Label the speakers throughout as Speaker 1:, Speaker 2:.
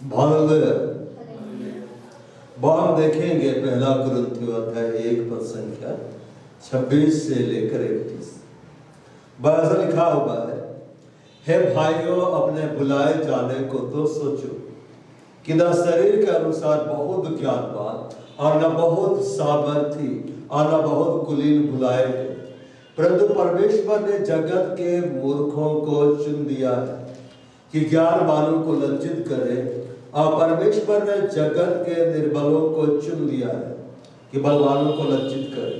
Speaker 1: Hallelujah. हम देखेंगे पहला कुरिन्थियों अध्याय 1 पद संख्या 26 से लेकर 31। ऐसा लिखा हुआ है, हे भाइयों, अपने बुलाए जाने को तो सोचो कि न शरीर के अनुसार बहुत ज्ञानवान और न बहुत सामर्थी और न बहुत कुलीन बुलाए गए, परंतु परमेश्वर ने जगत के मूर्खों को चुन दिया है कि ज्ञानवानों को लज्जित करे, और परमेश्वर ने जगत के निर्बलों को चुन लिया है कि बलवानों को लज्जित करे,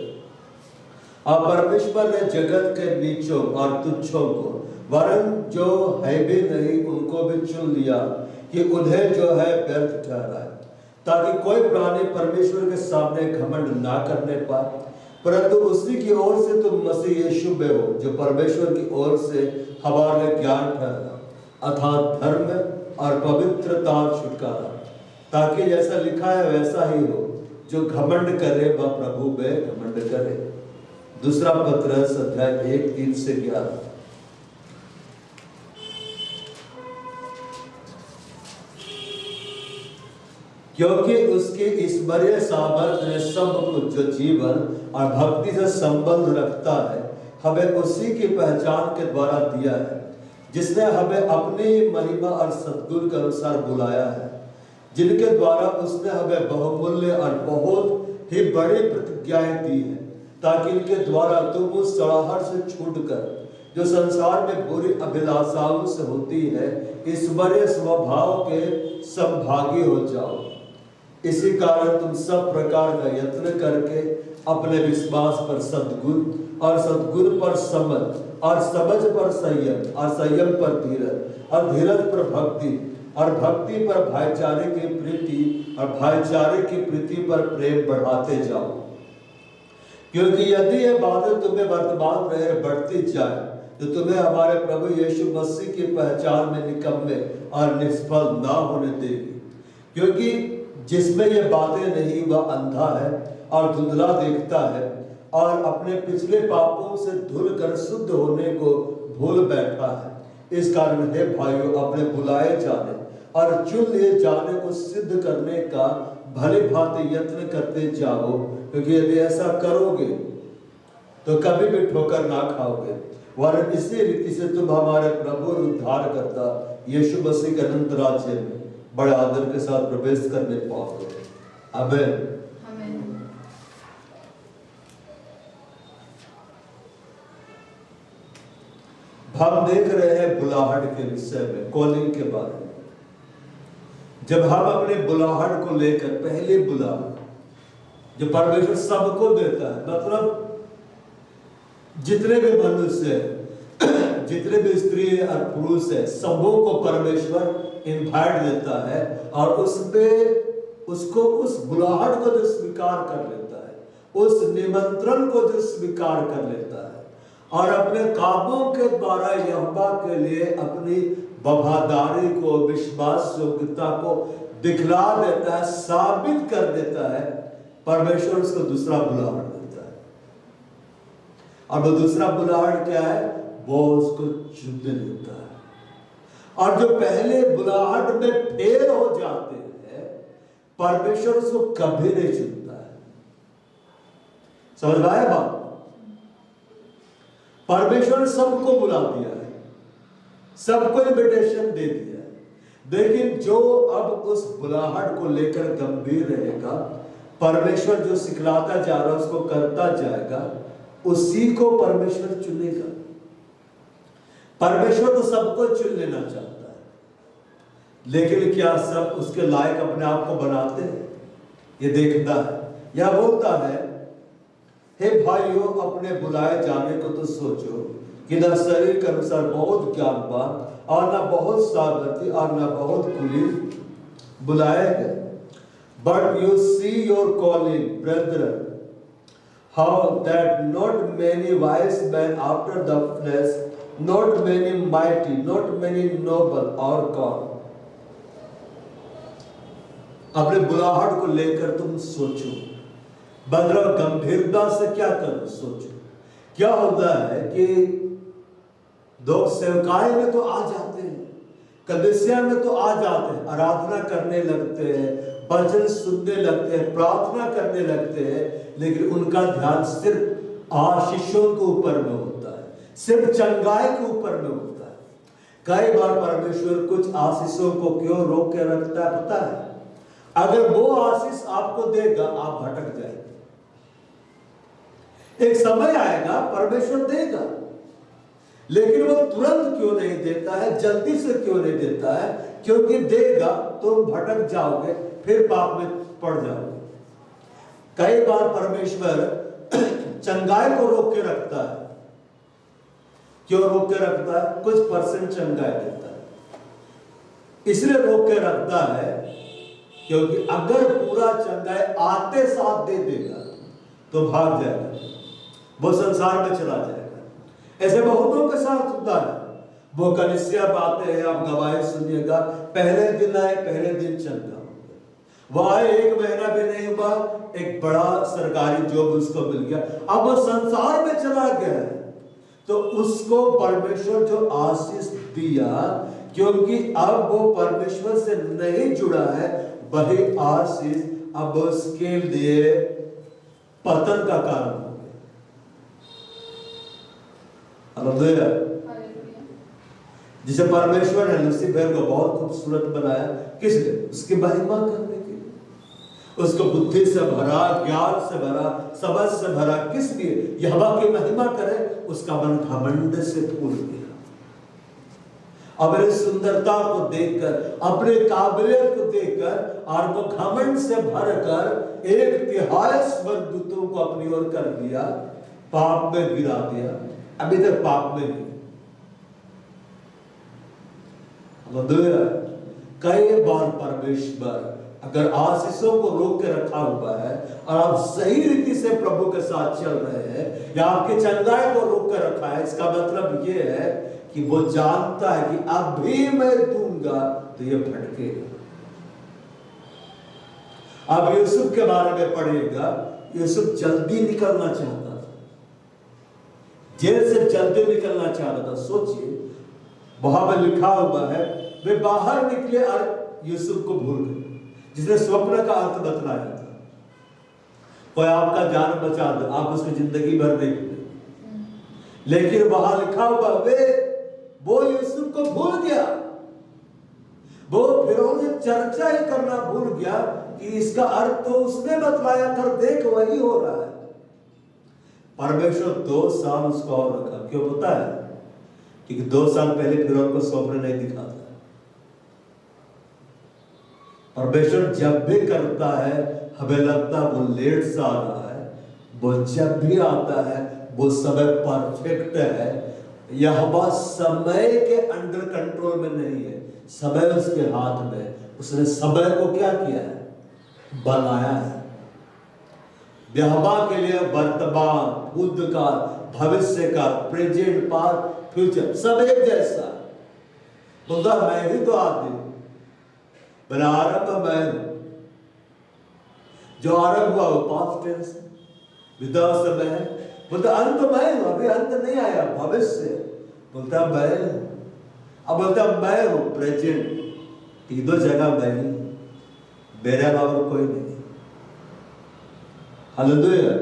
Speaker 1: और परमेश्वर ने जगत के नीचों और तुच्छों को वरन जो है भी नहीं उनको भी चुन लिया कि उन्हें जो है व्यर्थ ठहराए, ताकि कोई प्राणी परमेश्वर के सामने घमंड ना करने पाए, परंतु उसी की ओर से तुम मसीह यीशु में हो, जो परमेश्वर की ओर से हमारे ज्ञान ठहरा, अर्थात धर्म और पवित्रता और छुटकारा, ताकि जैसा लिखा है वैसा ही हो, जो घमंड करे वह प्रभु में घमंड करे। दूसरा पत्रस अध्याय 1:3 से 11। क्योंकि उसकी ईश्वरीय सामर्थ्य ने सब कुछ जो जीवन और भक्ति से संबंध रखता है हमें उसी की पहचान के द्वारा दिया है, जिसने हमें अपनी महिमा और सद्गुण के अनुसार बुलाया है, जिनके द्वारा उसने हमें बहुमूल्य और बहुत ही बड़ी प्रतिज्ञाएं दी है, ताकि इनके द्वारा तुम उस सड़ाहट से छूटकर जो संसार में बुरी अभिलाषाओं से होती है ईश्वरीय स्वभाव के संभागी हो जाओ। इसी कारण तुम सब प्रकार का यत्न करके अपने विश्वास पर सद्गुण और सद्गुण पर समझ और समझ पर संयम और संयम पर धीरज और धीरज पर भक्ति और भक्ति पर भाईचारे की प्रीति और भाईचारे की प्रीति पर प्रेम बढ़ाते जाओ। क्योंकि यदि ये बातें तुम्हें वर्तमान में बढ़ती जाए तो तुम्हें हमारे प्रभु यीशु मसीह की पहचान में निकम्मे और निष्फल ना होने देगी। क्योंकि जिसमें ये बातें नहीं वह अंधा है और धुंधला देखता है और अपने पिछले पापों से धुल कर शुद्ध होने को भूल बैठा है। इस कारण हे भाइयों, अपने बुलाए जाने और चुन लिए जाने को सिद्ध करने का भली भांति यत्न करते जाओ, क्योंकि यदि ऐसा करोगे तो कभी भी ठोकर ना खाओगे, वरन इसी रीति से तुम हमारे प्रभु और उद्धारकर्ता यीशु मसीह के अनंत राज्य में बड़े आदर के साथ प्रवेश करने पाओगे। आमीन। हम देख रहे हैं बुलाहट के विषय में, कॉलिंग के बारे में। जब हम अपने बुलाहट को लेकर, पहले बुलाहट जो परमेश्वर सबको देता है, मतलब जितने भी मनुष्य जितने भी स्त्री और पुरुष है सबों को परमेश्वर इनवाइट देता है, और उसमें उसको उस बुलाहट को जो स्वीकार कर लेता है, उस निमंत्रण को जो स्वीकार कर लेता है और अपने कामों के द्वारा यहोवा के लिए अपनी वफादारी को, विश्वास योग्यता को दिखला देता है, साबित कर देता है, परमेश्वर उसको दूसरा बुलाहट देता है। और वो दूसरा बुलाहट क्या है? वो उसको चुनने देता है। और जो पहले बुलाहट में फेल हो जाते हैं, परमेश्वर उसको कभी नहीं चुनता है। समझ में आया बात? परमेश्वर ने सबको बुला दिया है, सबको इनविटेशन दे दिया है, लेकिन जो अब उस बुलाहट को लेकर गंभीर रहेगा, परमेश्वर जो सिखलाता जा रहा है उसको करता जाएगा, उसी को परमेश्वर चुनेगा। परमेश्वर तो सबको चुन लेना चाहता है, लेकिन क्या सब उसके लायक अपने आप को बनाते हैं? ये देखता है। यह बोलता है, हे भाइयों, अपने बुलाए जाने को तो सोचो कि न शरीर के अनुसार बहुत ज्ञानवान और न बहुत सामर्थी और न बहुत कुलीन बुलाए गए, but you see your calling, brethren, how that not many wise men after the flesh, not many mighty, not many noble or called। अपने बुलाहट को लेकर तुम सोचो, बदला गंभीरता से क्या करो, सोचो। क्या होता है कि दो सेवकाई में तो आ जाते हैं, कलीसिया में तो आ जाते हैं, आराधना करने लगते हैं, वचन सुनने लगते हैं, प्रार्थना करने लगते हैं, लेकिन उनका ध्यान सिर्फ आशीषों के ऊपर में होता है, सिर्फ चंगाई के ऊपर में होता है। कई बार परमेश्वर कुछ आशीषों को क्यों रोक के रखता है पता है? अगर वो आशीष आपको देगा आप भटक जाएंगे। एक समय आएगा परमेश्वर देगा, लेकिन वो तुरंत क्यों नहीं देता है, जल्दी से क्यों नहीं देता है? क्योंकि देगा तो भटक जाओगे, फिर पाप में पड़ जाओगे। कई बार परमेश्वर चंगाई को रोक के रखता है। क्यों रोक के रखता है? कुछ परसेंट चंगाई देता है, इसलिए रोक के रखता है क्योंकि अगर पूरा चंगाई आते साथ दे देगा तो भाग जाएगा, वो संसार में चला जाएगा। ऐसे बहुतों के साथ होता है। वो कलीसिया बातें हैं, आप गवाही सुनिएगा, पहले दिन आए, पहले दिन चंगा हो गया, वो आए 1 महीना भी नहीं हुआ, एक बड़ा सरकारी जॉब उसको मिल गया, अब वो संसार में चला गया है। तो उसको परमेश्वर जो आशीष दिया, क्योंकि अब वो परमेश्वर से नहीं जुड़ा है, वही आशीष अब उसके लिए पतन का कारण हो गया। हालेलुया। जिसे परमेश्वर ने लूसीफर को बहुत खूबसूरत बनाया, किस लिए? उसकी महिमा करने के लिए, उसको बुद्धि से भरा, ज्ञान से भरा, समझ से भरा। किस लिए? यहोवा की महिमा करे। उसका मन घमंड से फूल गया। अपनी सुंदरता को देखकर, अपने काबिलियत को देखकर, और वो घमंड से भरकर 1/3 स्वर्गदूतों को अपनी ओर कर दिया, पाप में गिरा दिया। अभी तक पाप में ही। कई बार परमेश्वर अगर आशीषों को रोक के रखा हुआ है और आप सही रीति से प्रभु के साथ चल रहे हैं, या आपके चंगाई को रोक कर रखा है, इसका मतलब ये है कि वो जानता है कि अभी मैं दूंगा तो ये भटकेगा। आप यूसुफ के बारे में पढ़िएगा, यूसुफ जल्दी निकलना चाहता था, जेल से जल्दी निकलना चाहता था। सोचिए, वहां पर लिखा हुआ है, वे बाहर निकले और यूसुफ को भूल गए, जिसने स्वप्न का अर्थ बतलाया था। कोई आपका जान बचा दे, आप उसकी जिंदगी भर नहीं भूले, लेकिन वहां लिखा हुआ वो यूसुफ को भूल गया। वो फिरौन से चर्चा ही करना भूल गया कि इसका अर्थ तो उसने बतलाया था, देख वही हो रहा है। परमेश्वर 2 साल उसको और रखा। क्यों पता है? क्योंकि 2 साल पहले फिरौन को स्वप्न नहीं दिखा था। परमेश्वर जब भी करता है, हमें लगता है वो लेट सा आ रहा है, वो जब भी आता है वो समय परफेक्ट है। यहोवा समय के अंडर कंट्रोल में नहीं है, समय उसके हाथ में। उसने समय को क्या किया है? बनाया है। यहोवा के लिए वर्तमान, भूतकाल, भविष्य का, प्रेजेंट, पास्ट, फ्यूचर सब एक जैसा। बोलता मैं ही तो आदमी, बना आरंभ मैं हूं। जो आरंभ हुआ वो पास्ट टेंस, विदा समय है। बोलता अंत मैं हूं, अभी अंत नहीं आया, भविष्य। बोलता मैं हूं, अब बोलता मैं हूं प्रेजेंट। तीनों जगह मैं ही, मेरे अलावा कोई नहीं। हालेलुया।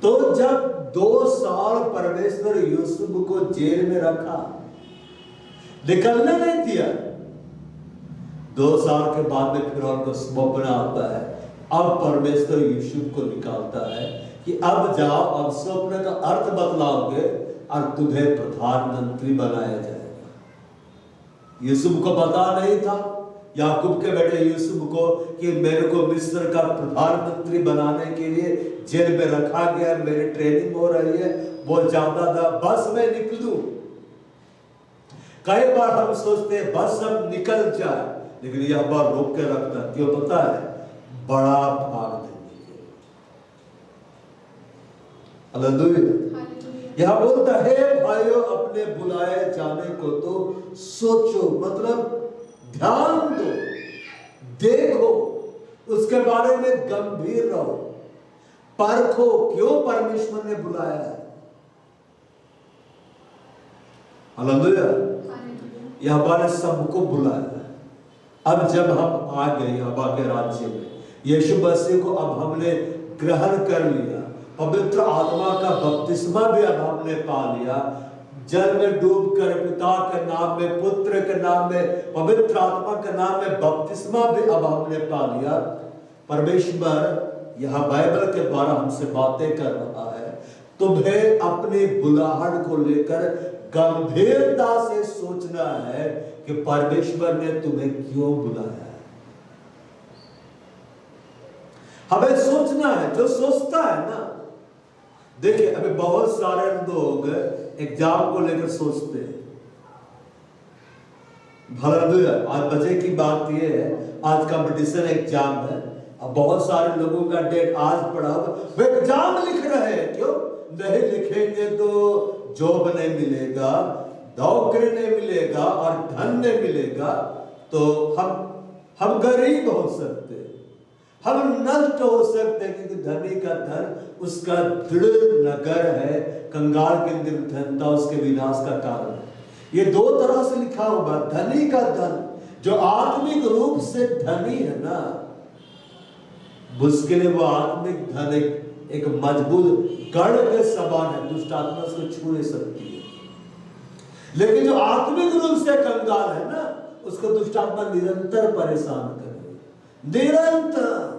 Speaker 1: तो जब 2 साल परमेश्वर यूसुफ को जेल में रखा, निकलने नहीं दिया, 2 साल के बाद में फिरौन को स्वप्न आता है। अब परमेश्वर यूसुफ को निकालता है कि अब जाओ, अब स्वप्न का अर्थ बतलाओगे और तुम्हें प्रधानमंत्री बनाया जाएगा। यूसुफ को पता नहीं था, याकूब के बेटे यूसुफ को, कि मेरे को मिस्र का प्रधानमंत्री बनाने के लिए जेल में रखा गया, मेरी ट्रेनिंग हो रही है। वो चाहता था बस मैं निकलूं। कई बार हम सोचते हैं बस अब निकल जाए, लेकिन यह बार रोक के रखता है। क्यों पता है? बड़ा भाग देने के लिए। हालेलुया। यह बोलता है भाइयों, अपने बुलाए जाने को तो सोचो, मतलब ध्यान दो, देखो, उसके बारे में गंभीर रहो, परखो क्यों परमेश्वर ने बुलाया है। हालेलुया। यह हमारे सबको बुलाया। अब जब हम आ गए हवा के राज्य में, यीशु मसीह को अब हमने ग्रहण कर लिया, पवित्र आत्मा का बपतिस्मा भी अब हमने पा लिया, जल में डूब कर पिता के नाम में, पुत्र के नाम में, पवित्र आत्मा के नाम में बपतिस्मा भी अब हमने पा लिया। परमेश्वर यह बाइबल के द्वारा हमसे बातें कर रहा है, तुम्हें अपनी बुलाहट को लेकर गंभीरता से सोचना है कि परमेश्वर ने तुम्हें क्यों बुलाया है। हमें सोचना है, जो सोचता है ना, देखिए अभी बहुत सारे लोग एग्जाम को लेकर सोचते हैं। हालेलुया। आज बजे की बात यह है, आज कंपटीशन एग्जाम है, अब बहुत सारे लोगों का डेट आज पड़ा, वे एग्जाम लिख रहे हैं। क्यों नहीं लिखेंगे तो जॉब नहीं मिलेगा, नौकरी नहीं मिलेगा और धन नहीं मिलेगा, तो हम गरीब हो सकते हैं, हम नष्ट हो सकते हैं, क्योंकि धनी का धन उसका दृढ़ नगर है, कंगाल के निर्धनता उसके विनाश का कारण है। ये दो तरह से लिखा हुआ, धनी का धन, जो आत्मिक रूप से धनी है ना, उसके लिए वो आत्मिक धन एक मजबूत गढ़ के समान है, दुष्ट आत्मा उसको छू नहीं सकती है। लेकिन जो आत्मिक रूप से कंगाल है ना, उसको दुष्ट आत्मा निरंतर परेशान करे, निरंतर।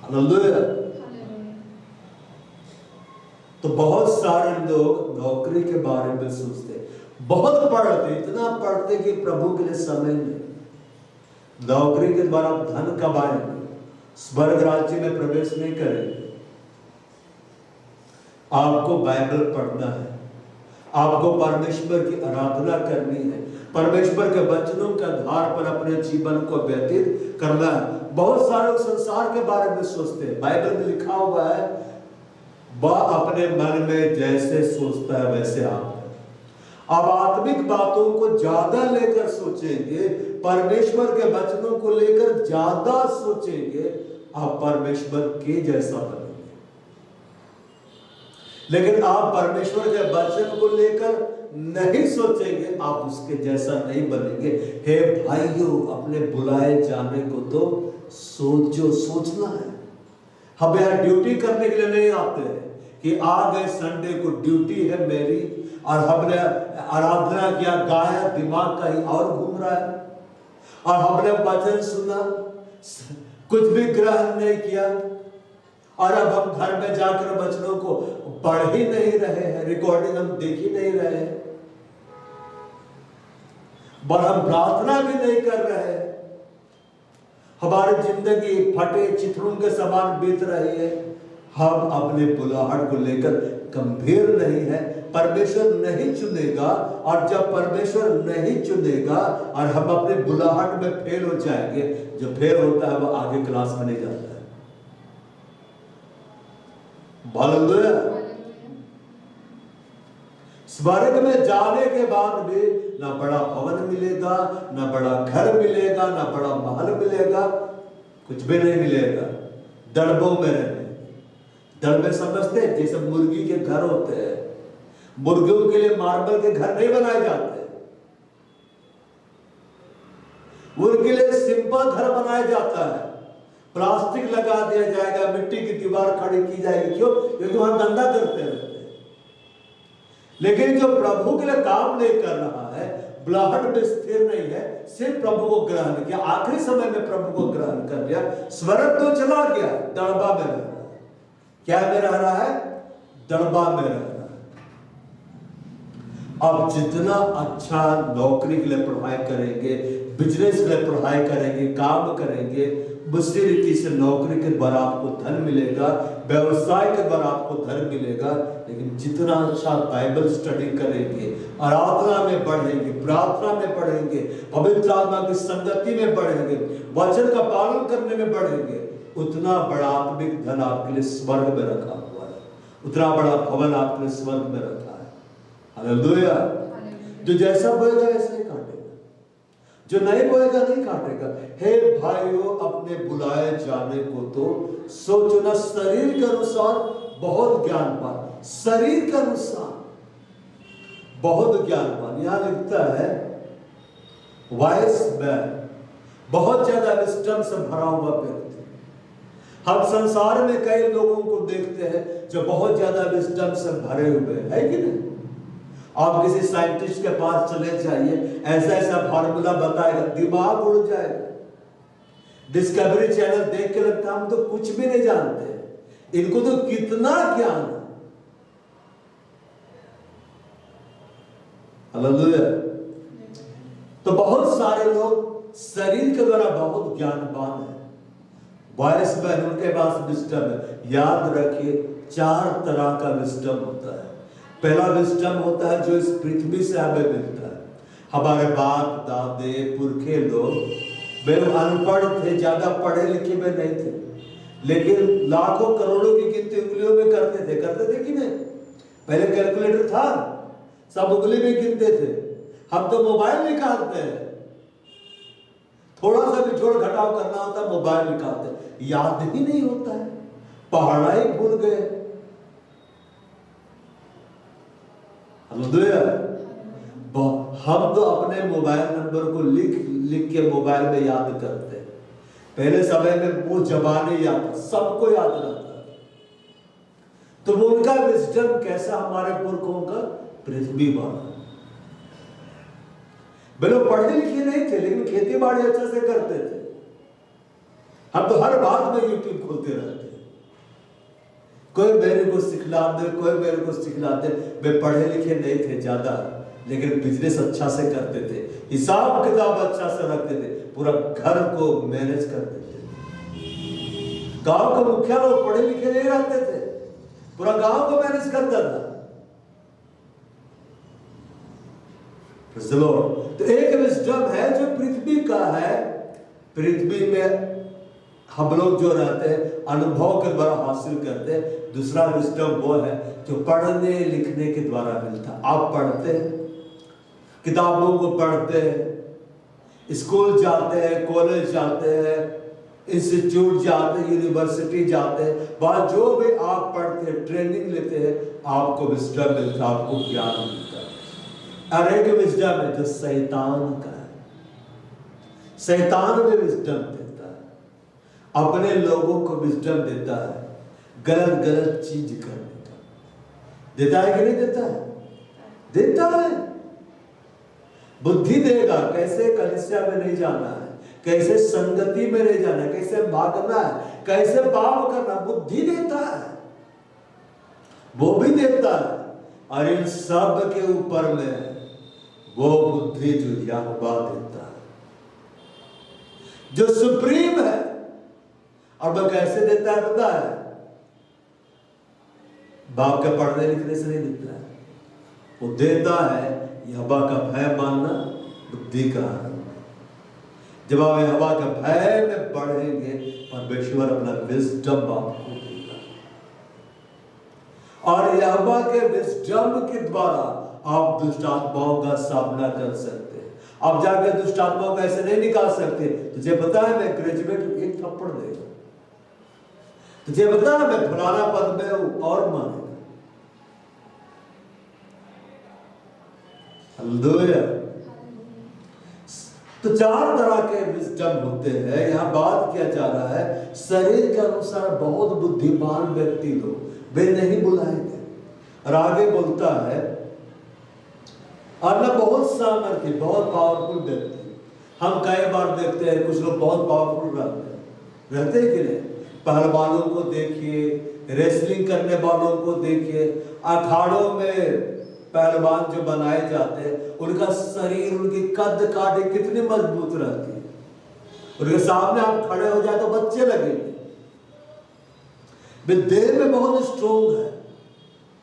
Speaker 1: हालेलुया। तो बहुत सारे लोग नौकरी के बारे में सोचते, बहुत पढ़ते, इतना पढ़ते कि प्रभु के लिए समय नहीं, नौकरी के द्वारा धन कमाएंगे, स्वर्ग राज्य में प्रवेश नहीं करेंगे। आपको बाइबल पढ़ना है, आपको परमेश्वर की आराधना करनी है, परमेश्वर के वचनों के आधार पर अपने जीवन को व्यतीत करना है। बहुत सारे लोग संसार के बारे में सोचते हैं, बाइबल में लिखा हुआ है, वह अपने मन में जैसे सोचता है वैसे आप है। अब आत्मिक बातों को ज्यादा लेकर सोचेंगे, परमेश्वर के वचनों को लेकर ज्यादा सोचेंगे, आप परमेश्वर के जैसा बनेंगे। लेकिन आप परमेश्वर के वचन को लेकर नहीं सोचेंगे, आप उसके जैसा नहीं बनेंगे। हे भाइयों, अपने बुलाए जाने को तो सोचो, सोचना है। हम यहाँ ड्यूटी करने के लिए नहीं आते हैं कि आ गए संडे को ड्यूटी है मेरी, और हमने आराधना किया, गाया, दिमाग कहीं और घूम रहा है, और हमने वचन सुना, कुछ भी ग्रहण नहीं किया, और अब हम घर में जाकर वचनों को पढ़ ही नहीं रहे हैं, रिकॉर्डिंग हम देख ही नहीं रहे हैं, और हम प्रार्थना भी नहीं कर रहे हैं। हमारी जिंदगी फटे चित्रों के समान बीत रही है। हम अपने बुलाहट को लेकर गंभीर नहीं है। परमेश्वर नहीं चुनेगा, और जब परमेश्वर नहीं चुनेगा और हम अपने बुलाहट में फेल हो जाएंगे, जो फेल होता है वो आगे क्लास में नहीं जाता है। हालेलुया। स्वर्ग में जाने के बाद भी ना बड़ा भवन मिलेगा, ना बड़ा घर मिलेगा, ना बड़ा महल मिलेगा, कुछ भी नहीं मिलेगा। दड़बों में रहने, दड़बे समझते हैं जैसे मुर्गी के घर होते हैं, मुर्गियों के लिए मार्बल के घर नहीं बनाए जाते, उनके लिए सिंपल घर बनाया जाता है। प्लास्टिक लगा दिया जाएगा, मिट्टी की दीवार खड़ी की जाएगी, क्यों? क्योंकि वहां धंधा करते रहते हैं। लेकिन जो प्रभु के लिए काम नहीं कर रहा है, बुलाहट में स्थिर नहीं है, सिर्फ प्रभु को ग्रहण किया, आखिरी समय में प्रभु को ग्रहण कर लिया, स्वर्ग तो चला गया, दड़बा में रह रहा है। क्या में रह रहा है? दड़बा में रह रहा है। अब जितना अच्छा नौकरी के लिए पढ़ाई करेंगे, बिजनेस के लिए पढ़ाई करेंगे, काम करेंगे, उसी रीति से नौकरी के द्वारा आपको धन मिलेगा, व्यवसाय के द्वारा आपको धन मिलेगा। लेकिन जितना अच्छा बाइबल स्टडी करेंगे, आराधना में बढ़ेंगे, प्रार्थना में बढ़ेंगे, पवित्र आत्मा की संगति में बढ़ेंगे, वचन का पालन करने में बढ़ेंगे, उतना बड़ा आत्मिक धन आपके लिए स्वर्ग में रखा हुआ है, उतना बड़ा भवन आपके लिए स्वर्ग में रखा है। हालेलुया। जो जैसा बोएगा वैसे ही काटेगा, जो नहीं बोएगा नहीं काटेगा। हे भाइयों, अपने बुलाए जाने को तो सोचो ना। शरीर के अनुसार बहुत ज्ञान पाए, शरीर के अनुसार बहुत ज्ञानवान। यहां लिखता है वाइस मैन, बहुत ज्यादा विस्डम से भरा हुआ व्यक्ति। हम संसार में कई लोगों को देखते हैं जो बहुत ज्यादा विस्डम से भरे हुए है कि नहीं? आप किसी साइंटिस्ट के पास चले जाइए, ऐसा ऐसा फार्मूला बताएगा, दिमाग उड़ जाएगा। डिस्कवरी चैनल देख के लगता है हम तो कुछ भी नहीं जानते, इनको तो कितना ज्ञान है। हालेलुया। तो बहुत सारे लोग शरीर के द्वारा बहुत ज्ञानवान है, वॉइस मैन, उनके पास विस्डम है। याद रखिए 4 तरह का विस्डम होता है। पहला विस्डम होता है जो इस पृथ्वी से हमें मिलता है। हमारे बाप दादे पुरखे लोग वे अनपढ़ थे, ज्यादा पढ़े लिखे में नहीं थे, लेकिन लाखों करोड़ों की गिनती उंगलियों में करते थे कि नहीं? पहले कैलकुलेटर था, सब उंगली में गिनते थे। हम तो मोबाइल निकालते हैं, थोड़ा सा भी जोड़ घटाव करना होता है मोबाइल निकालते हैं, याद ही नहीं होता है, पढ़ना ही भूल गए। हम तो अपने मोबाइल नंबर को लिख के मोबाइल में याद करते हैं। पहले समय में वो जबानी याद, सबको याद रहता। तो उनका विजडम कैसा हमारे पुरखों का? पृथ्वी वाला। वे लोग पढ़े लिखे नहीं थे, लेकिन खेती बाड़ी अच्छे से करते थे। हम तो हर बात में यूट्यूब खोलते रहते, कोई मेरे को सिखला दे, कोई मेरे को सिखला दे। वे पढ़े लिखे नहीं थे ज्यादा, लेकिन बिजनेस अच्छा से करते थे, हिसाब किताब अच्छा से रखते थे, पूरा घर को मैनेज करते थे। गांव का मुखिया लोग पढ़े लिखे नहीं रहते थे, पूरा गांव को मैनेज करता था। तो एक विजडम है जो पृथ्वी का है। पृथ्वी में हम लोग जो रहते हैं अनुभव के द्वारा हासिल करते हैं। दूसरा विजडम वो है जो पढ़ने लिखने के द्वारा मिलता है। आप पढ़ते हैं, किताबों को पढ़ते हैं, स्कूल जाते हैं, कॉलेज जाते हैं, इंस्टीट्यूट जाते हैं, यूनिवर्सिटी जाते हैं, वहां जो भी आप पढ़ते हैं, ट्रेनिंग लेते हैं, आपको विजडम मिलता है, आपको ज्ञान मिलता है। और एक विजडम है जो शैतान का है। शैतान में विजडम देता है, अपने लोगों को विजडम देता है गलत गलत चीज करने का। देता है कि नहीं देता है? देता है। बुद्धि देगा, कैसे कलीसिया में नहीं जाना है, कैसे संगति में नहीं जाना है, कैसे भागना है, कैसे पाप करना, बुद्धि देता है, वो भी देता है। और इन सब के ऊपर में वो बुद्धि जो यहोवा देता है, जो सुप्रीम है। और वह कैसे देता है पता है? बाप के पढ़ने लिखने से नहीं देता है, वो देता है यहोवा का भय मानना, बुद्धि का आनंद। जब आप यहोवा के भय में बढ़ेंगे, परमेश्वर अपना विजडम आपको देगा, और यहोवा के विजडम के द्वारा आप दुष्ट आत्माओं का सामना कर सकते हैं। आप जाकर दुष्ट आत्माओं को ऐसे नहीं निकाल सकते। तुझे पता है मैं ग्रेजुएट, एक थप्पड़ देगा। तुझे पता है मैं फलाना पद में हूं, और मानेगा। हालेलुया। तो 4 तरह के विजडम होते हैं। यहां बात किया जा रहा है शरीर के अनुसार बहुत बुद्धिमान व्यक्ति लोग वे नहीं बुलाएंगे। और आगे बोलता है और ना बहुत सामर्थ्य, बहुत पावरफुल व्यक्ति। हम कई बार देखते हैं कुछ लोग बहुत पावरफुल रहते हैं कि नहीं? पहलवानों को देखिए, रेसलिंग करने वालों को देखिए, अखाड़ों में पहलवान जो बनाए जाते हैं, उनका शरीर, उनकी कद काठी कितनी मजबूत रहती है। उनके सामने आप खड़े हो जाए तो बच्चे लगेंगे। वे देह में बहुत स्ट्रोंग है,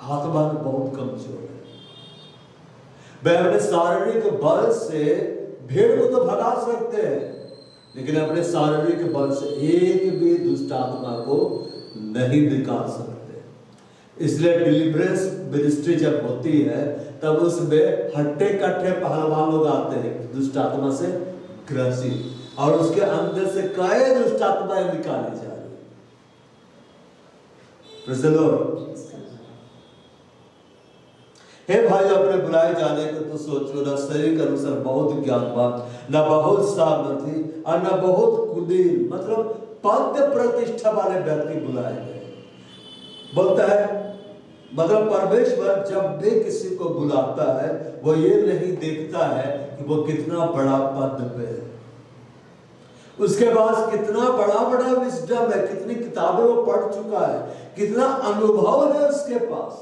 Speaker 1: आत्मा में बहुत कमजोर है। वे अपने शारीरिक बल से भेड़ को तो भगा सकते हैं, लेकिन अपने शारीरिक बल से एक भी दुष्ट आत्मा को नहीं निकाल सकते। इसलिए डिलीवरेंस मिनिस्ट्री जब होती है तब उसमें हट्टे कट्टे पहलवान लोग आते हैं दुष्ट आत्मा से ग्रसित, और उसके अंदर से कई दुष्ट आत्माएं निकाली जा रही। Praise the Lord. हे भाई, अपने बुलाए जाने को तो सोचो, ना शरीर के अनुसार बहुत ज्ञानवान, ना बहुत सामर्थी और ना बहुत कुलीन, मतलब पद प्रतिष्ठा वाले व्यक्ति बुलाए गए। बोलता है मतलब परमेश्वर जब भी किसी को बुलाता है वो ये नहीं देखता है कि वो कितना बड़ा पद पे है, उसके पास कितना बड़ा बड़ा विजडम है, कितनी किताबें वो पढ़ चुका है, कितना अनुभव है उसके पास।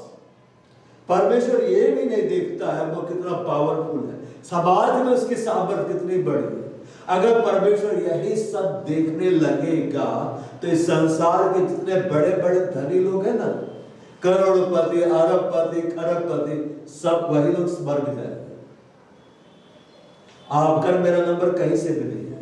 Speaker 1: परमेश्वर ये भी नहीं देखता है वो कितना पावरफुल है, समाज में उसकी सामर्थ्य कितनी बड़ी है। अगर परमेश्वर यही सब देखने लगेगा तो इस संसार के जितने बड़े बड़े धनी लोग हैं ना, करोड़पति, अरबपति, खरबपति, सब वही लोग स्वर्ग जाएंगे। आपका मेरा नंबर कहीं से भी नहीं है।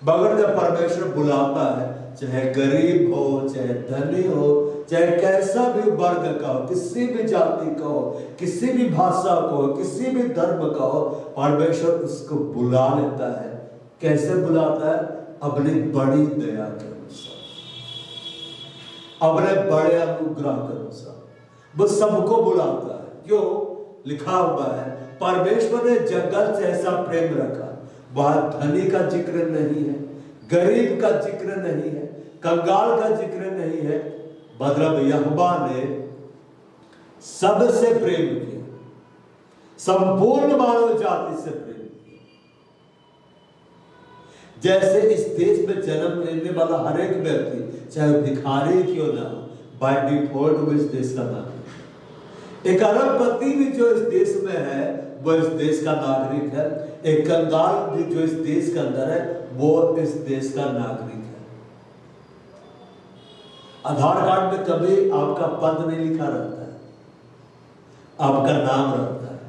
Speaker 1: मगर जब परमेश्वर बुलाता है, चाहे गरीब हो, चाहे धनी हो, चाहे कैसा भी वर्ग का हो, किसी भी जाति का हो, किसी भी भाषा को हो, किसी भी धर्म का हो, परमेश्वर उसको बुला लेता है। कैसे बुलाता है? अपनी बड़ी दया के अनुसार, अपने बड़े अनुग्रह के अनुसार वो सबको बुलाता है। क्यों? लिखा हुआ है परमेश्वर ने जगत से ऐसा प्रेम रखा। वहां धनी का जिक्र नहीं है, गरीब का जिक्र नहीं है, कंगाल का जिक्र नहीं है, मतलब यहोवा ने सबसे प्रेम किया, संपूर्ण मानव जाति से प्रेम किया। जैसे इस देश में जन्म लेने वाला हर एक व्यक्ति, चाहे भिखारी क्यों ना हो, बाय डिफॉल्ट वो इस देश का नागरिक। एक अरबपति भी जो इस देश में है वो इस देश का नागरिक है। एक कंगाल भी जो इस देश के अंदर है वो इस देश का नागरिक है। आधार कार्ड में कभी आपका पद नहीं लिखा रहता है, आपका नाम रहता है,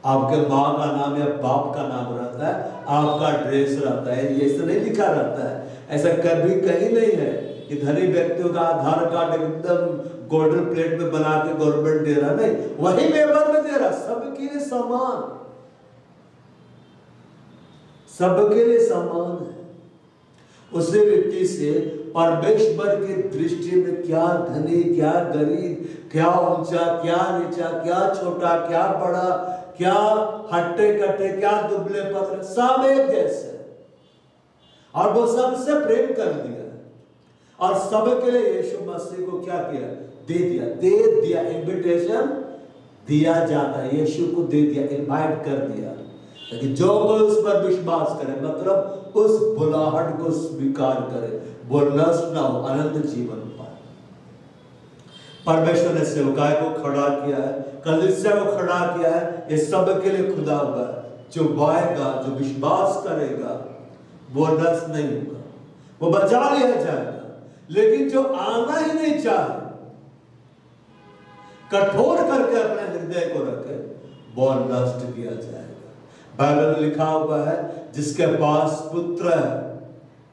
Speaker 1: आपके माँ का नाम या बाप का नाम रहता है, आपका ड्रेस रहता है, ये सब नहीं लिखा रहता है। ऐसा कभी कहीं नहीं है कि धनी व्यक्तियों का आधार कार्ड एकदम गोल्डन प्लेट में बना के गवर्नमेंट दे रहा, नहीं, वही पेपर में दे रहा, सबके लिए समान, सबके लिए समान है। उसी रीति से परमेश्वर की दृष्टि में क्या धनी, क्या गरीब, क्या ऊंचा, क्या नीचा, क्या छोटा, क्या बड़ा, क्या हट्टे कट्टे, क्या दुबले पतले, सब एक जैसे, और वो सबसे प्रेम कर दिया और सबके लिए यीशु मसीह को क्या किया? दे दिया। इन्विटेशन दिया जाता है, यीशु को दे दिया, इनवाइट कर दिया, लेकिन जो कोई उस पर विश्वास करे, मतलब उस बुलाहट को स्वीकार करे, वो नष्ट ना हो, अनंत जीवन पाए। परमेश्वर ने सेवकाय को खड़ा किया है, कलीसिया को खड़ा किया है, ये सब के लिए खुदा हुआ है। जो पाएगा, जो विश्वास करेगा, वो नष्ट नहीं होगा, वो बचा लिया जाएगा। लेकिन जो आना ही नहीं चाहे, कठोर करके अपने हृदय को रखे, वो नष्ट किया जाएगा। बाइबल में लिखा हुआ है जिसके पास पुत्र है,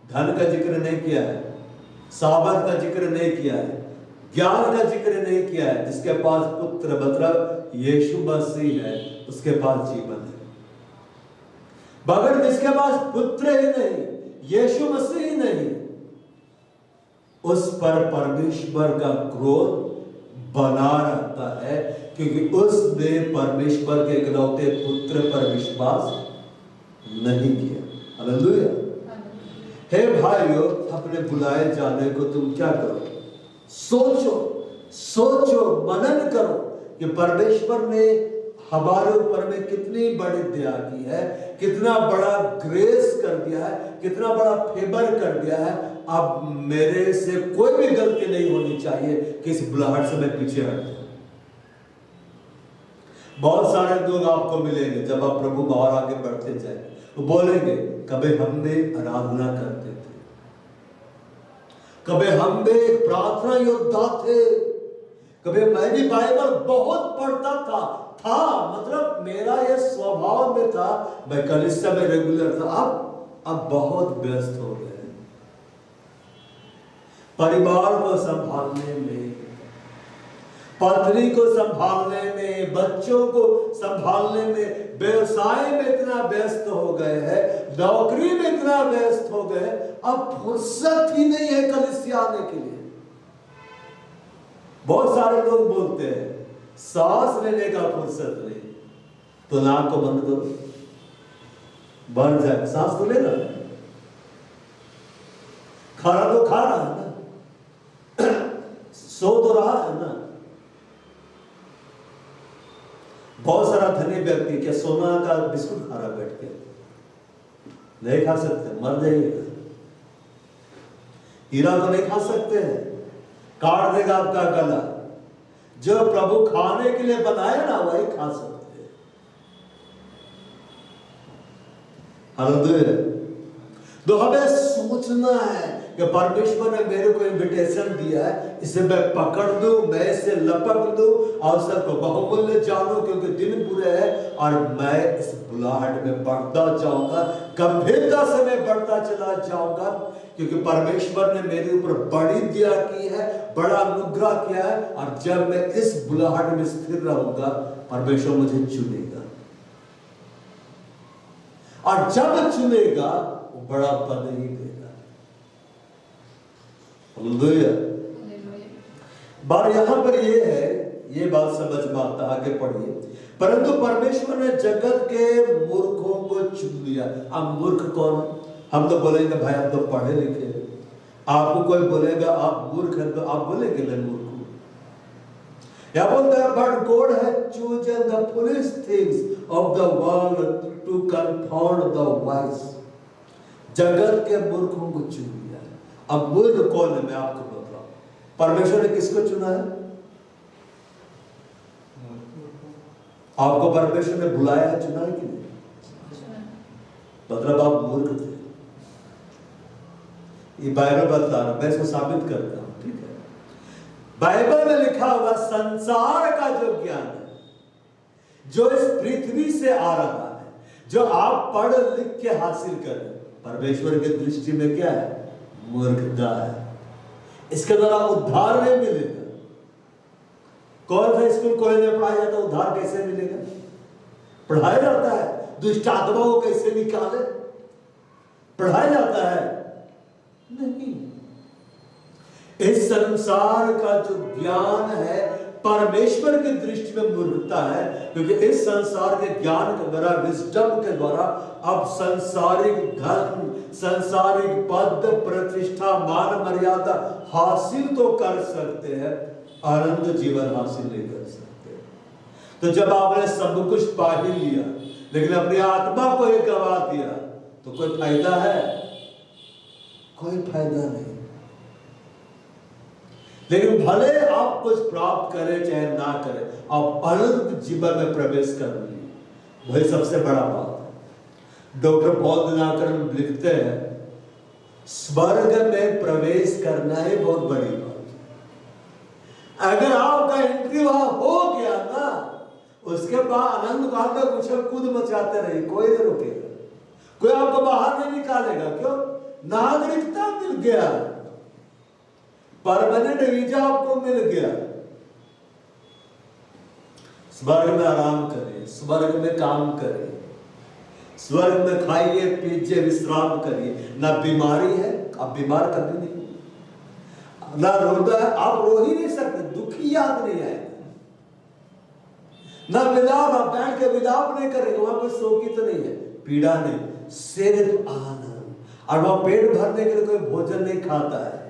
Speaker 1: धन का जिक्र नहीं किया है, सामर्थ का जिक्र नहीं किया है, ज्ञान का जिक्र नहीं किया है, जिसके पास पुत्र मतलब यीशु मसीह है, उसके पास जीवन है। मगर जिसके पास पुत्र ही नहीं, यीशु मसीह ही नहीं, उस पर परमेश्वर का क्रोध बना रहता है, क्योंकि उसने परमेश्वर के इकलौते पुत्र पर विश्वास नहीं किया। हालेलुया। हे भाइयों, अपने बुलाए जाने को तुम क्या करो? सोचो, मनन करो कि परमेश्वर ने हमारे ऊपर में कितनी बड़ी दया की है, कितना बड़ा ग्रेस कर दिया है, कितना बड़ा फेवर कर दिया है। अब मेरे से कोई भी गलती नहीं होनी चाहिए कि इस बुलाहट से मैं पीछे हट जाऊं। बहुत सारे लोग आपको मिलेंगे जब आप प्रभु बाहर आगे बढ़ते जाए, तो बोलेंगे कभी हम भी आराधना करते थे, कभी हम भी एक प्रार्थना योद्धा थे, कभी मैं भी बाइबल बहुत पढ़ता था, मतलब मेरा ये स्वभाव में था, मैं कलीसिया में रेगुलर था। अब बहुत व्यस्त हो गए, परिवार को संभालने में, पत्नी को संभालने में, बच्चों को संभालने में, व्यवसाय में इतना व्यस्त हो गए हैं, नौकरी में इतना व्यस्त हो गए, अब फुर्सत ही नहीं है कलीसिया आने के लिए। बहुत सारे लोग बोलते हैं सांस लेने का फुर्सत नहीं, तो नाक को बंद करो, बन जाए, सांस तो लेना, खाना तो खा रहा है ना, सो तो रहा है ना। बहुत सारा धनी व्यक्ति क्या सोना का बिस्कुट खा रहा बैठ के? नहीं खा सकते, मर जाइएगा। हीरा तो नहीं खा सकते हैं, काट देगा आपका गला। जो प्रभु खाने के लिए बनाए ना वही खा सकते हैं। हालेलुया। तो हमें सोचना है कि परमेश्वर ने मेरे को इनविटेशन दिया है, इसे मैं पकड़ दूं, मैं इसे लपक दूं, अवसर को बहुमूल्य जानूं, क्योंकि दिन बुरे हैं और मैं इस बुलाहट में बढ़ता जाऊंगा, गंभीरता से मैं बढ़ता चला जाऊंगा, क्योंकि परमेश्वर ने मेरे ऊपर बड़ी दया की है, बड़ा अनुग्रह किया है। और जब मैं इस बुलाहट में स्थिर रहूंगा, परमेश्वर मुझे चुनेगा, और जब चुनेगा वो बड़ा पद ही देगा। हालेलुया। बार यहां पर ये है, ये बात समझ में आता, आगे पढ़िए। परंतु परमेश्वर ने जगत के मूर्खों को चुन लिया। अब मूर्ख कौन? हम तो बोलेंगे भाई हम तो पढ़े लिखे। आपको कोई बोलेगा आप मूर्ख हैं, तो आप बोलेंगे मैं मूर्ख हूं। या बोलता है but God has chosen the foolish things of the world to confound the wise. जगत के मूर्खों को चुन लिया। अब मूर्ख कौन है मैं आपको बताऊं। परमेश्वर ने किसको चुना है? आपको परमेश्वर ने बुलाया है, चुना है कि नहीं? मतलब आप मूर्ख थे। ये बाइबल बता रहा, मैं इसको साबित करता हूं, ठीक है? बाइबल में लिखा हुआ संसार का जो ज्ञान है, जो इस पृथ्वी से आ रहा है, जो आप पढ़ लिख के हासिल करें, परमेश्वर की दृष्टि में क्या है? मूर्खता है। इसके द्वारा उद्धार नहीं मिलेगा। कौन सा स्कूल कॉलेज में पढ़ाया जाता है? उद्धार कैसे मिलेगा? पढ़ाया जाता है दुष्ट आत्मा को कैसे निकाले, पढ़ाया जाता है? नहीं। इस संसार का जो ज्ञान है परमेश्वर की दृष्टि में मूर्खता है, क्योंकि इस संसार के ज्ञान के द्वारा, विजडम के द्वारा अब सांसारिक धन, सांसारिक पद, प्रतिष्ठा, मान मर्यादा हासिल तो कर सकते हैं, आनंद जीवन हासिल नहीं कर सकते। तो जब आपने सब कुछ पा ही लिया लेकिन अपनी आत्मा को ही गवा दिया, तो कोई फायदा है? कोई फायदा नहीं। लेकिन भले आप कुछ प्राप्त करें चाहे ना करें, आप अनंत जीवन में प्रवेश कर लिए, वही सबसे बड़ा बात है। डॉक्टर पॉल दिनाकर लिखते हैं स्वर्ग में प्रवेश करना ही बहुत बड़ी बात है। अगर आपका एंट्री वहां हो गया ना, उसके बाद अनंत काल में उछल कूद मचाते रहिए, कोई नहीं रुकेगा, कोई आपको बाहर नहीं निकालेगा। क्यों? नागरिकता मिल गया, परमानेंट वीजा आपको मिल गया। स्वर्ग में आराम करिए, स्वर्ग में काम करिए, स्वर्ग में खाइए पीजिए विश्राम करिए। ना बीमारी है, आप बीमार कभी नहीं, ना रोना है, आप रो ही नहीं सकते, दुखी याद नहीं आएगा। ना विलाप, आप बैठ के विलाप नहीं करेंगे, वहां कोई शोकित नहीं है, पीड़ा नहीं, सिर्फ आनंद। और वहां पेट भरने के लिए कोई भोजन नहीं खाता है,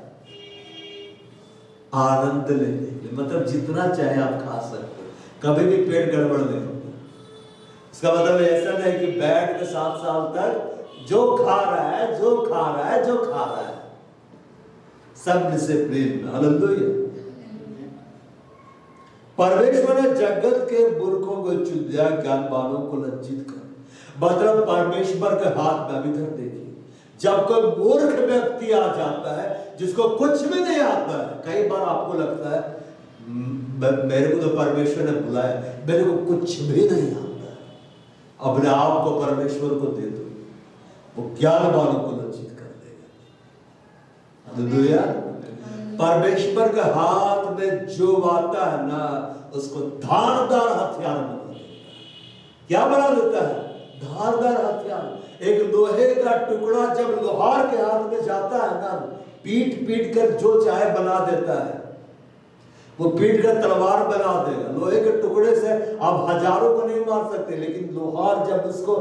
Speaker 1: आनंद लेने के लिए, मतलब जितना चाहे आप खा सकते हो, कभी भी पेट गड़बड़ नहीं होगा। इसका मतलब ऐसा नहीं कि बैठ के 7 साल तक जो खा रहा है, जो खा रहा है, जो खा रहा है, सब डिसिप्लिन में। हालेलुया। परमेश्वर ने जगत के मूर्खों को चुन दिया, ज्ञानवानों को लज्जित कर। मतलब परमेश्वर के हाथ में, अभी तक देखिए, जब कोई मूर्ख व्यक्ति आ जाता है जिसको कुछ भी नहीं आता है, कई बार आपको लगता है मेरे को तो परमेश्वर ने बुलाया, मेरे को कुछ भी नहीं आता है, अपने आप को परमेश्वर को दे दो, वो ज्ञानवानों को लज्जित कर देगा। हालेलुया। परमेश्वर के हाथ में जो आता है ना, उसको धारदार हथियार बना देता है। क्या बना देता है? धारदार हथियार। एक लोहे का टुकड़ा जब लोहार के हाथ में जाता है ना, पीट पीट कर जो चाहे बना देता है। वो पीट कर तलवार बना देगा। लोहे के टुकड़े से आप हजारों को नहीं मार सकते, लेकिन लोहार जब उसको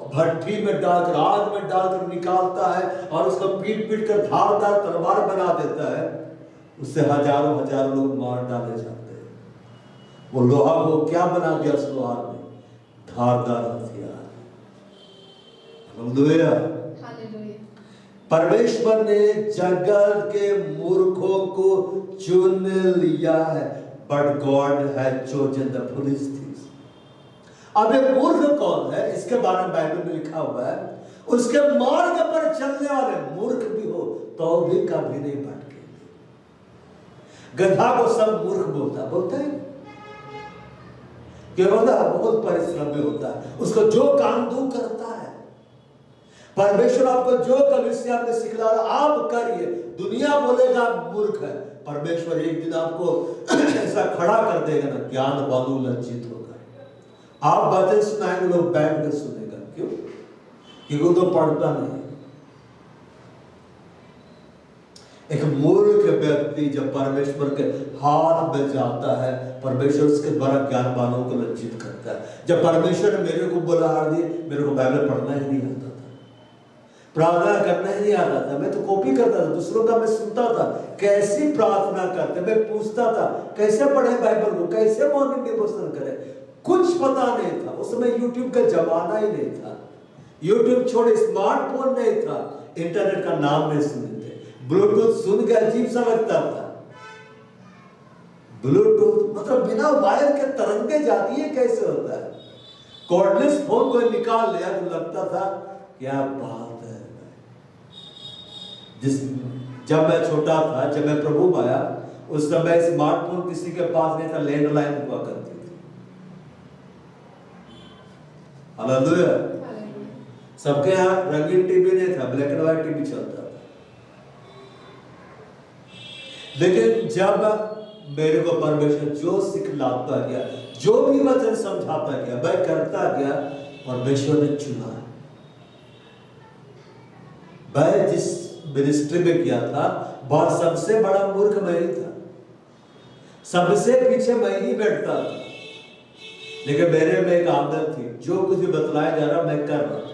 Speaker 1: भट्टी में डालकर, आग में डालकर निकालता है और उसको पीट पीट कर धारदार तलवार बना देता है, उससे हजारों हजारों लोग मार डाले जाते हैं। वो लोहा को क्या बना दिया उस लोहार ने? धारदार हथियार। हालेलुया। परमेश्वर ने जगत के मूर्खों को चुन लिया है, but God has chosen the foolish things. अब ये मूर्ख कौन है? इसके बारे में बाइबल में लिखा हुआ है, उसके मार्ग पर चलने वाले मूर्ख भी हो तो भी कभी नहीं भटके। गधा को सब मूर्ख बोलता है क्या बोलता है? बहुत परिश्रमी होता है, उसको जो काम दो करता है। परमेश्वर आपको जो कलीसिया आपने सिखला रहा आप करिए। दुनिया बोलेगा आप मूर्ख है, परमेश्वर एक दिन आपको ऐसा खड़ा कर देगा ना, ज्ञान बालू लज्जित होगा। आप बातें सुनाएंगे, लोग बैठ कर सुनेगा। क्यों? क्योंकि वो तो पढ़ता नहीं। एक मूर्ख व्यक्ति जब परमेश्वर के हाथ में जाता है, परमेश्वर उसके द्वारा ज्ञान वालों को लज्जित करता है। जब परमेश्वर ने मेरे को बोला मेरे को बाइबल पढ़ना ही नहीं आता था, प्रार्थना करना ही नहीं आता था, मैं तो कॉपी करता था, दूसरों का मैं सुनता था कैसी प्रार्थना करते, मैं पूछता था कैसे पढ़े बाइबल को, कैसे मॉर्निंग डिवोशन करें, कुछ पता नहीं था। उस समय यूट्यूब का जमाना ही नहीं था, यूट्यूब छोड़े स्मार्टफोन नहीं था, इंटरनेट का नाम नहीं सुनते थे, ब्लूटूथ सुन के अजीब सा लगता था। ब्लूटूथ मतलब बिना वायर के तरंगे जाती है, कैसे होता है? कॉर्डलेस फोन को निकाल लिया तो लगता था क्या बात है। जब मैं छोटा था, जब मैं प्रभु आया, उस समय स्मार्टफोन किसी के पास नहीं था, लैंडलाइन हुआ करती थी। हालेलुया। सबके यहाँ रंगीन टीवी नहीं था, ब्लैक एंड व्हाइट टीवी चलता था। लेकिन जब मेरे को परमेश्वर जो सिखलाता गया, जो भी वचन समझाता गया, मैं करता गया, परमेश्वर ने चुना। मैं जिस मिनिस्ट्री में किया था, बहुत सबसे बड़ा मूर्ख मैं ही था, सबसे पीछे मैं ही बैठता था, लेकिन मेरे में एक आदत थी, जो कुछ भी बतलाया जा रहा मैं कर रहा था।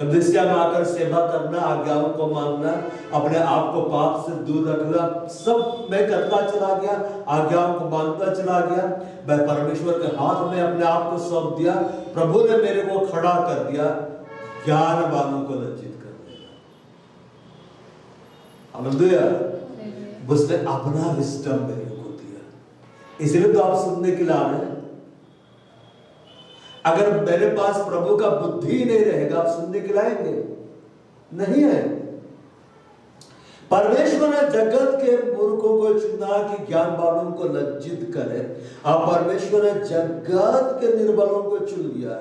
Speaker 1: कलीसिया में आकर सेवा करना, आज्ञाओं को मानना, अपने आप को पाप से दूर रखना, सब मैं करता चला गया, आज्ञाओं को मानता चला गया। मैं परमेश्वर के हाथ में अपने आप को सौंप दिया। प्रभु ने मेरे को खड़ा कर दिया, ज्ञान वालों को लज्जित कर दिया। हालेलुया। उसने अपना विस्डम मेरे को दिया, इसलिए तो आप सुनने के लिए आ रहे हैं। अगर मेरे पास प्रभु का बुद्धि नहीं रहेगा, आप सुनने के लाएंगे नहीं है। परमेश्वर ने जगत के मूर्खों को चुना कि ज्ञान वालों को लज्जित करे, और परमेश्वर ने जगत के निर्बलों को चुन लिया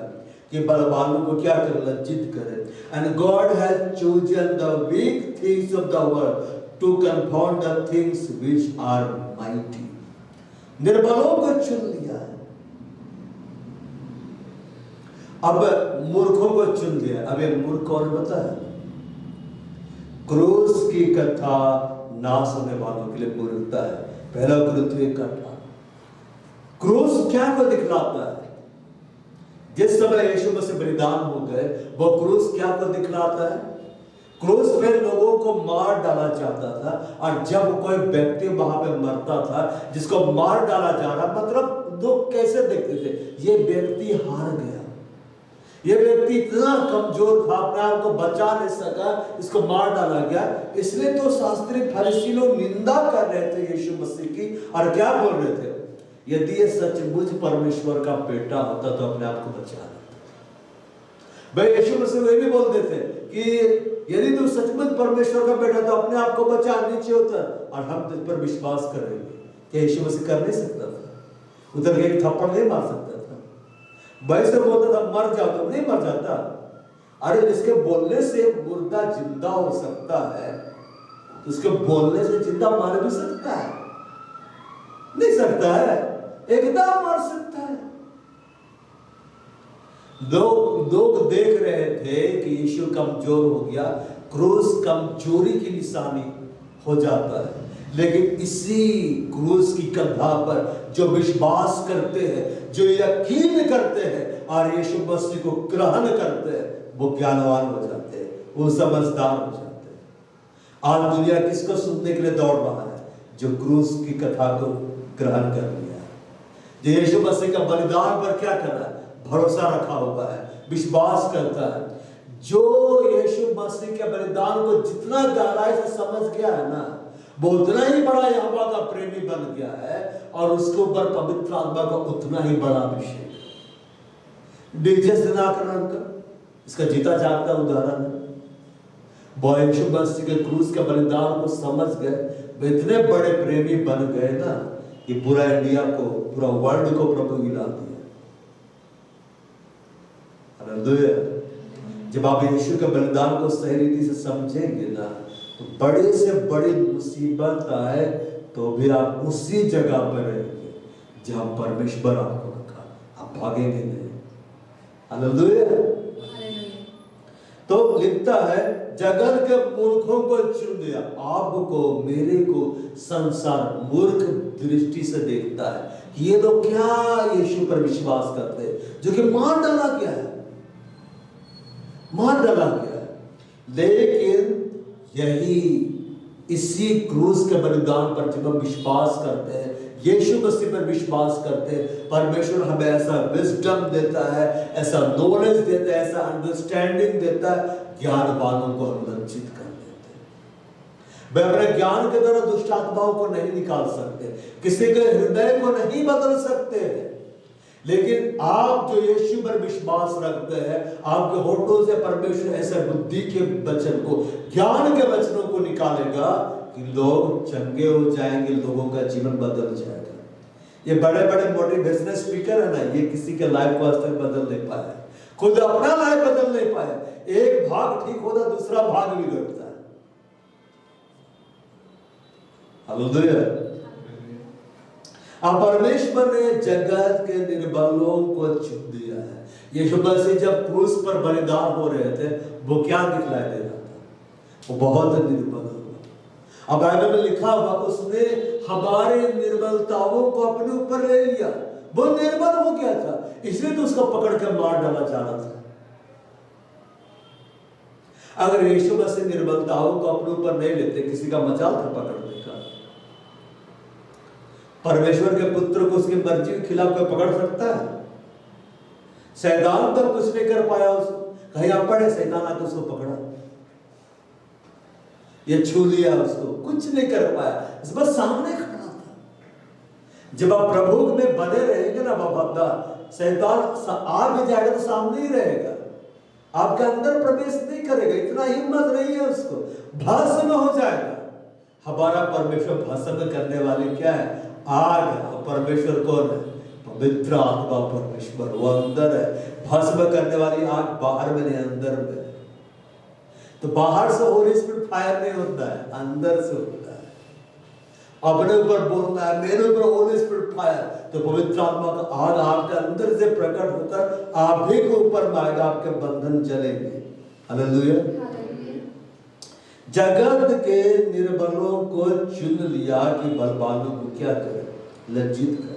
Speaker 1: कि बलवानों को क्या करे? लज्जित करे। And God has chosen the weak things of the world to confound the things which are mighty. निर्बलों को चुन लिया, अब मूर्खों को चुन लिया। अब ये मूर्ख कौन बता है? क्रूस की कथा नाश होने वालों के लिए मूर्खता है। पहला कुरिन्थियों का 8। क्रूस क्या को दिखलाता है? जिस समय यीशु मसीह बलिदान हो गए, वो क्रूस क्या को दिखलाता है? क्रूस पे लोगों को मार डाला जाता था, और जब कोई व्यक्ति वहां पे मरता था जिसको मार डाला जा रहा, मतलब लोग कैसे देखते थे? ये व्यक्ति हार गया, ये व्यक्ति इतना कमजोर था, अपने आप को बचा नहीं सका, इसको मार डाला गया। इसलिए तो शास्त्री फरीसी लोग निंदा कर रहे थे यीशु मसीह की, और क्या बोल रहे थे? यदि ये सचमुच परमेश्वर का बेटा होता तो अपने आप को बचा लेता। भाई यीशु मसीह वे भी बोलते थे कि यदि तू सचमुच परमेश्वर का बेटा तो अपने आप को बचा, नीचे उतर और हम तुझ पर विश्वास करेंगे। क्या यीशु मसीह कर नहीं सकता था? उतर के एक थप्पड़ नहीं मार सकता था? वैसे बोलता था मर जाओ, तो नहीं मर जाता। अरे जिसके बोलने से मुर्दा जिंदा हो सकता है, तो उसके बोलने से जिंदा मर भी सकता है? नहीं सकता है, एकदम मर सकता है। लोग देख रहे थे कि यीशु कमजोर हो गया, क्रूस कमजोरी की निशानी हो जाता है। लेकिन इसी क्रूस की कंधा पर जो विश्वास करते हैं, जो यकीन करते हैं और यीशु मसीह को ग्रहण करते हैं, वो ज्ञानवान हो जाते हैं, वो समझदार हो जाते हैं। आज दुनिया किसको सुनने के लिए दौड़ रहा है? जो क्रूस की कथा को ग्रहण कर लिया, जो यीशु मसीह का बलिदान पर क्या कर रहा है? भरोसा रखा हुआ है, विश्वास करता है। जो यीशु मसीह के बलिदान को जितना गहराई से समझ गया है ना, वो उतना ही बड़ा यहोवा का प्रेमी बन गया है और उसके ऊपर पवित्र आत्मा का उतना ही बड़ा अभिषेक। डीजेस दिनाकर का इसका जीता जागता उदाहरण है। वो यीशु मसीह के क्रूस के बलिदान को समझ गए, वे इतने बड़े प्रेमी बन गए ना कि पूरा इंडिया को, पूरा वर्ल्ड को प्रभु हिला दिया। जब आप यीशु के बलिदान को सही रीति से समझेंगे ना, तो बड़े से बड़ी मुसीबत आए तो भी आप उसी जगह पर रहेंगे जहां परमेश्वर आपको रखा, आप भागेंगे नहीं। हालेलुया। तो लिखता है, जगत के मूर्खों को चुन लिया, आपको मेरे को संसार मूर्ख दृष्टि से देखता है। ये लोग क्या यीशु पर विश्वास करते हैं, जो कि मार डाला गया है, मार डाला गया है। लेकिन यही इसी क्रूस के बलिदान पर जब हम विश्वास करते हैं, यीशु मसीह पर विश्वास करते हैं, परमेश्वर हमें ऐसा विजडम देता है, ऐसा नॉलेज देता है, ऐसा अंडरस्टैंडिंग देता है, ज्ञानवानों को हम लज्जित कर देते हैं। वे अपने ज्ञान के द्वारा दुष्ट आत्माओं को नहीं निकाल सकते, किसी के हृदय को नहीं बदल सकते हैं। लेकिन आप जो यीशु पर विश्वास रखते हैं, आपके होठों से परमेश्वर ऐसे बुद्धि के वचन को, ज्ञान के वचनों को निकालेगा कि लोग चंगे हो जाएंगे, लोगों का जीवन बदल जाएगा। ये बड़े बड़े मोटिवेशनल स्पीकर है ना, ये किसी के लाइफ को आज तक बदल नहीं पाया, खुद अपना लाइफ बदल नहीं पाया। एक भाग ठीक होता, दूसरा भाग बिगड़ता है। हालेलुया। अब परमेश्वर ने जगत के निर्बलों को चुन दिया है। यीशु मसीह जब क्रूस पर बलिदान हो रहे थे, वो क्या दिखलाई दे रहा था? वो बहुत निर्बल हुआ। अब बाइबल में लिखा हुआ, उसने हमारे निर्बलताओं को अपने ऊपर ले लिया। वो निर्बल हो गया था, इसलिए तो उसको पकड़ कर मार डाला जा रहा था। अगर यीशु मसीह निर्बलताओं को अपने ऊपर नहीं लेते, किसी का मजाल था पकड़ने का? परमेश्वर के पुत्र को उसकी मर्जी के खिलाफ कोई पकड़ सकता है? शैतान तक कुछ नहीं कर पाया उसको। कहीं आप पढ़े शैतान आकर उसको पकड़ा, ये छू लिया उसको, कुछ नहीं कर पाया, बस सामने खड़ा था। जब आप प्रभु में बने रहेंगे ना वफादार, शैतान आ भी जाएगा तो सामने ही रहेगा, आपके अंदर प्रवेश नहीं करेगा। इतना हिम्मत नहीं है उसको, भस्म हो जाएगा। हमारा परमेश्वर भस्म करने वाले क्या है? आग। परमेश्वर कौन है? पवित्र आत्मा परमेश्वर, वो अंदर है। भस्म करने वाली आग बाहर में नहीं, अंदर में। तो बाहर से होली स्पिरिट फायर नहीं होता है, अंदर से होता है। अपने ऊपर बोलना है, मेरे ऊपर होली स्पिरिट फायर, तो पवित्र आत्मा का आग आपके अंदर से प्रकट होकर आप ही के ऊपर आएगा, आपके बंधन जलेंगे। हालेलुया। जगत के निर्बलों को चुन लिया कि बलवानों को क्या करे? लज्जित करे।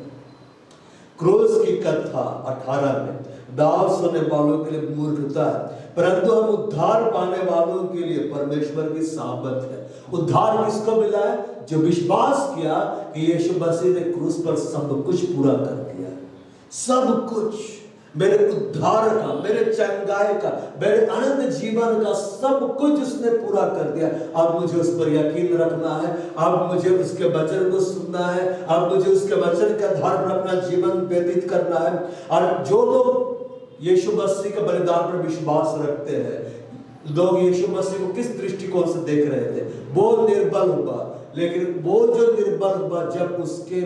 Speaker 1: क्रूस की कथा 18 में दाव सुनने वालों के लिए मूर्खता है, परंतु हम उद्धार पाने वालों के लिए परमेश्वर की सामर्थ है। उद्धार किसको मिला है? जो विश्वास किया कि यीशु मसीह ने क्रूस पर सब कुछ पूरा कर दिया। सब कुछ, मेरे उद्धार का, मेरे चंगाई का, मेरे अनंत जीवन का सब कुछ उसने पूरा कर दिया। अब मुझे उस पर यकीन रखना है, अब मुझे उसके वचन को सुनना है, अब मुझे उसके वचन के आधार पर अपना जीवन व्यतीत करना है। और जो लोग यीशु मसीह के बलिदान पर विश्वास रखते हैं, लोग यीशु मसीह को किस दृष्टिकोण से देख रहे थे? वो निर्बल हुआ, लेकिन वो जो निर्बल हुआ, जब उसके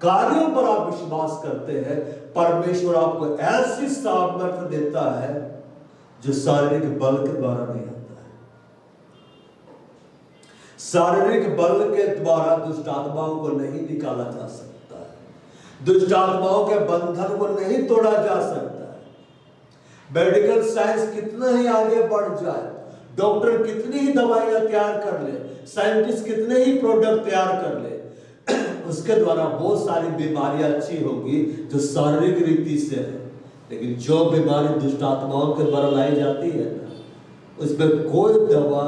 Speaker 1: कार्यों पर आप विश्वास करते हैं, परमेश्वर आपको ऐसी सामर्थ्य देता है जो शारीरिक बल के द्वारा नहीं आता है। शारीरिक बल के द्वारा दुष्ट आत्माओं को नहीं निकाला जा सकता है, दुष्ट आत्माओं के बंधन को नहीं तोड़ा जा सकता है। मेडिकल साइंस कितना ही आगे बढ़ जाए, डॉक्टर कितनी ही दवाइयां तैयार कर ले, साइंटिस्ट कितने ही प्रोडक्ट तैयार कर ले, उसके द्वारा बहुत सारी बीमारियां अच्छी होगी जो शारीरिक रीति से है, लेकिन जो बीमारी दुष्ट आत्माओं के द्वारा लाई जाती है ना, उसमें कोई दवा,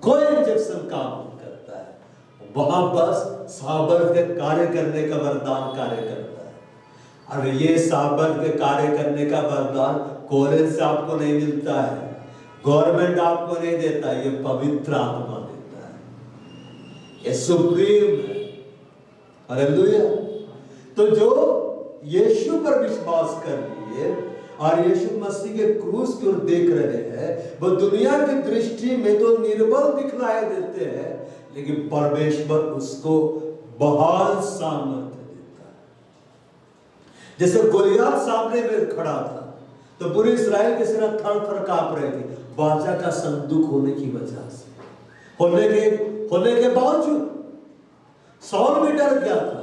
Speaker 1: कोई इंजेक्शन काम नहीं करता है। वहां बस सामर्थ्य के कार्य करने का वरदान कार्य करता है। और ये सामर्थ्य के कार्य करने का वरदान कॉलेज से आपको नहीं मिलता है, गवर्नमेंट आपको नहीं देता, ये पवित्र आत्मा देता है, ये सुप्रीम है। हालेलुया। तो जो यीशु पर विश्वास कर लिए और यीशु मसीह के क्रूस की ओर देख रहे हैं, वो दुनिया की दृष्टि में तो निर्बल दिखलाई देते हैं, लेकिन परमेश्वर उसको बहाल सामर्थ्य देता है। जैसे गोलियत सामने में खड़ा था तो पूरे इस्राएल के सेना थर थर कांप रहे थे, वाचा का संदूक होने की वजह से, होने के बावजूद सौल भी डर गया था।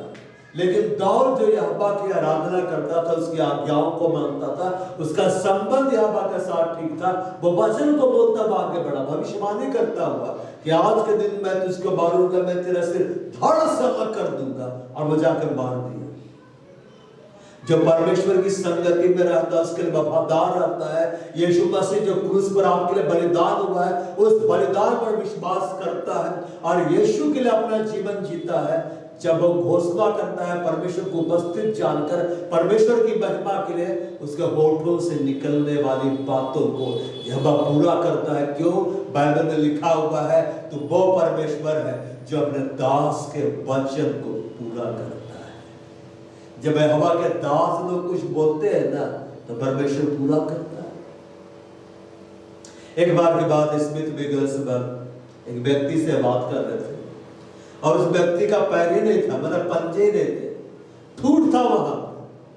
Speaker 1: लेकिन दाऊद जो यहोवा की आराधना करता था, उसकी आज्ञाओं को मानता था, उसका संबंध यहोवा के साथ ठीक था, वो वचन को बोलता हुआ आगे बढ़ा, भविष्यवाणी करता हुआ कि आज के दिन मैं तुझको मारूंगा, मैं तेरा सिर धड़ से अलग कर दूंगा, और वो जाकर मार दिया। जो परमेश्वर की संगति में रहता है उसके लिए वफादार रहता है। यीशु मसीह जो क्रूस पर आपके लिए बलिदान हुआ है, उस बलिदान पर विश्वास करता है और यीशु के लिए अपना जीवन जीता है। जब वो घोषणा करता है परमेश्वर को उपस्थित जानकर, परमेश्वर की महिमा के लिए, उसके होठों से निकलने वाली बातों को यह पूरा करता है। क्यों? बाइबल में लिखा हुआ है, तो वो परमेश्वर है जो अपने दास के वचन को पूरा करता है। जब यहोवा के दास लोग कुछ बोलते हैं ना, तो परमेश्वर पूरा करता है। एक बार की बात, स्मिथ विगल्सबर्ग एक व्यक्ति से बात कर रहे थे और उस व्यक्ति का पैर ही नहीं था, मतलब पंजे ही नहीं थे, ठूठ था वहां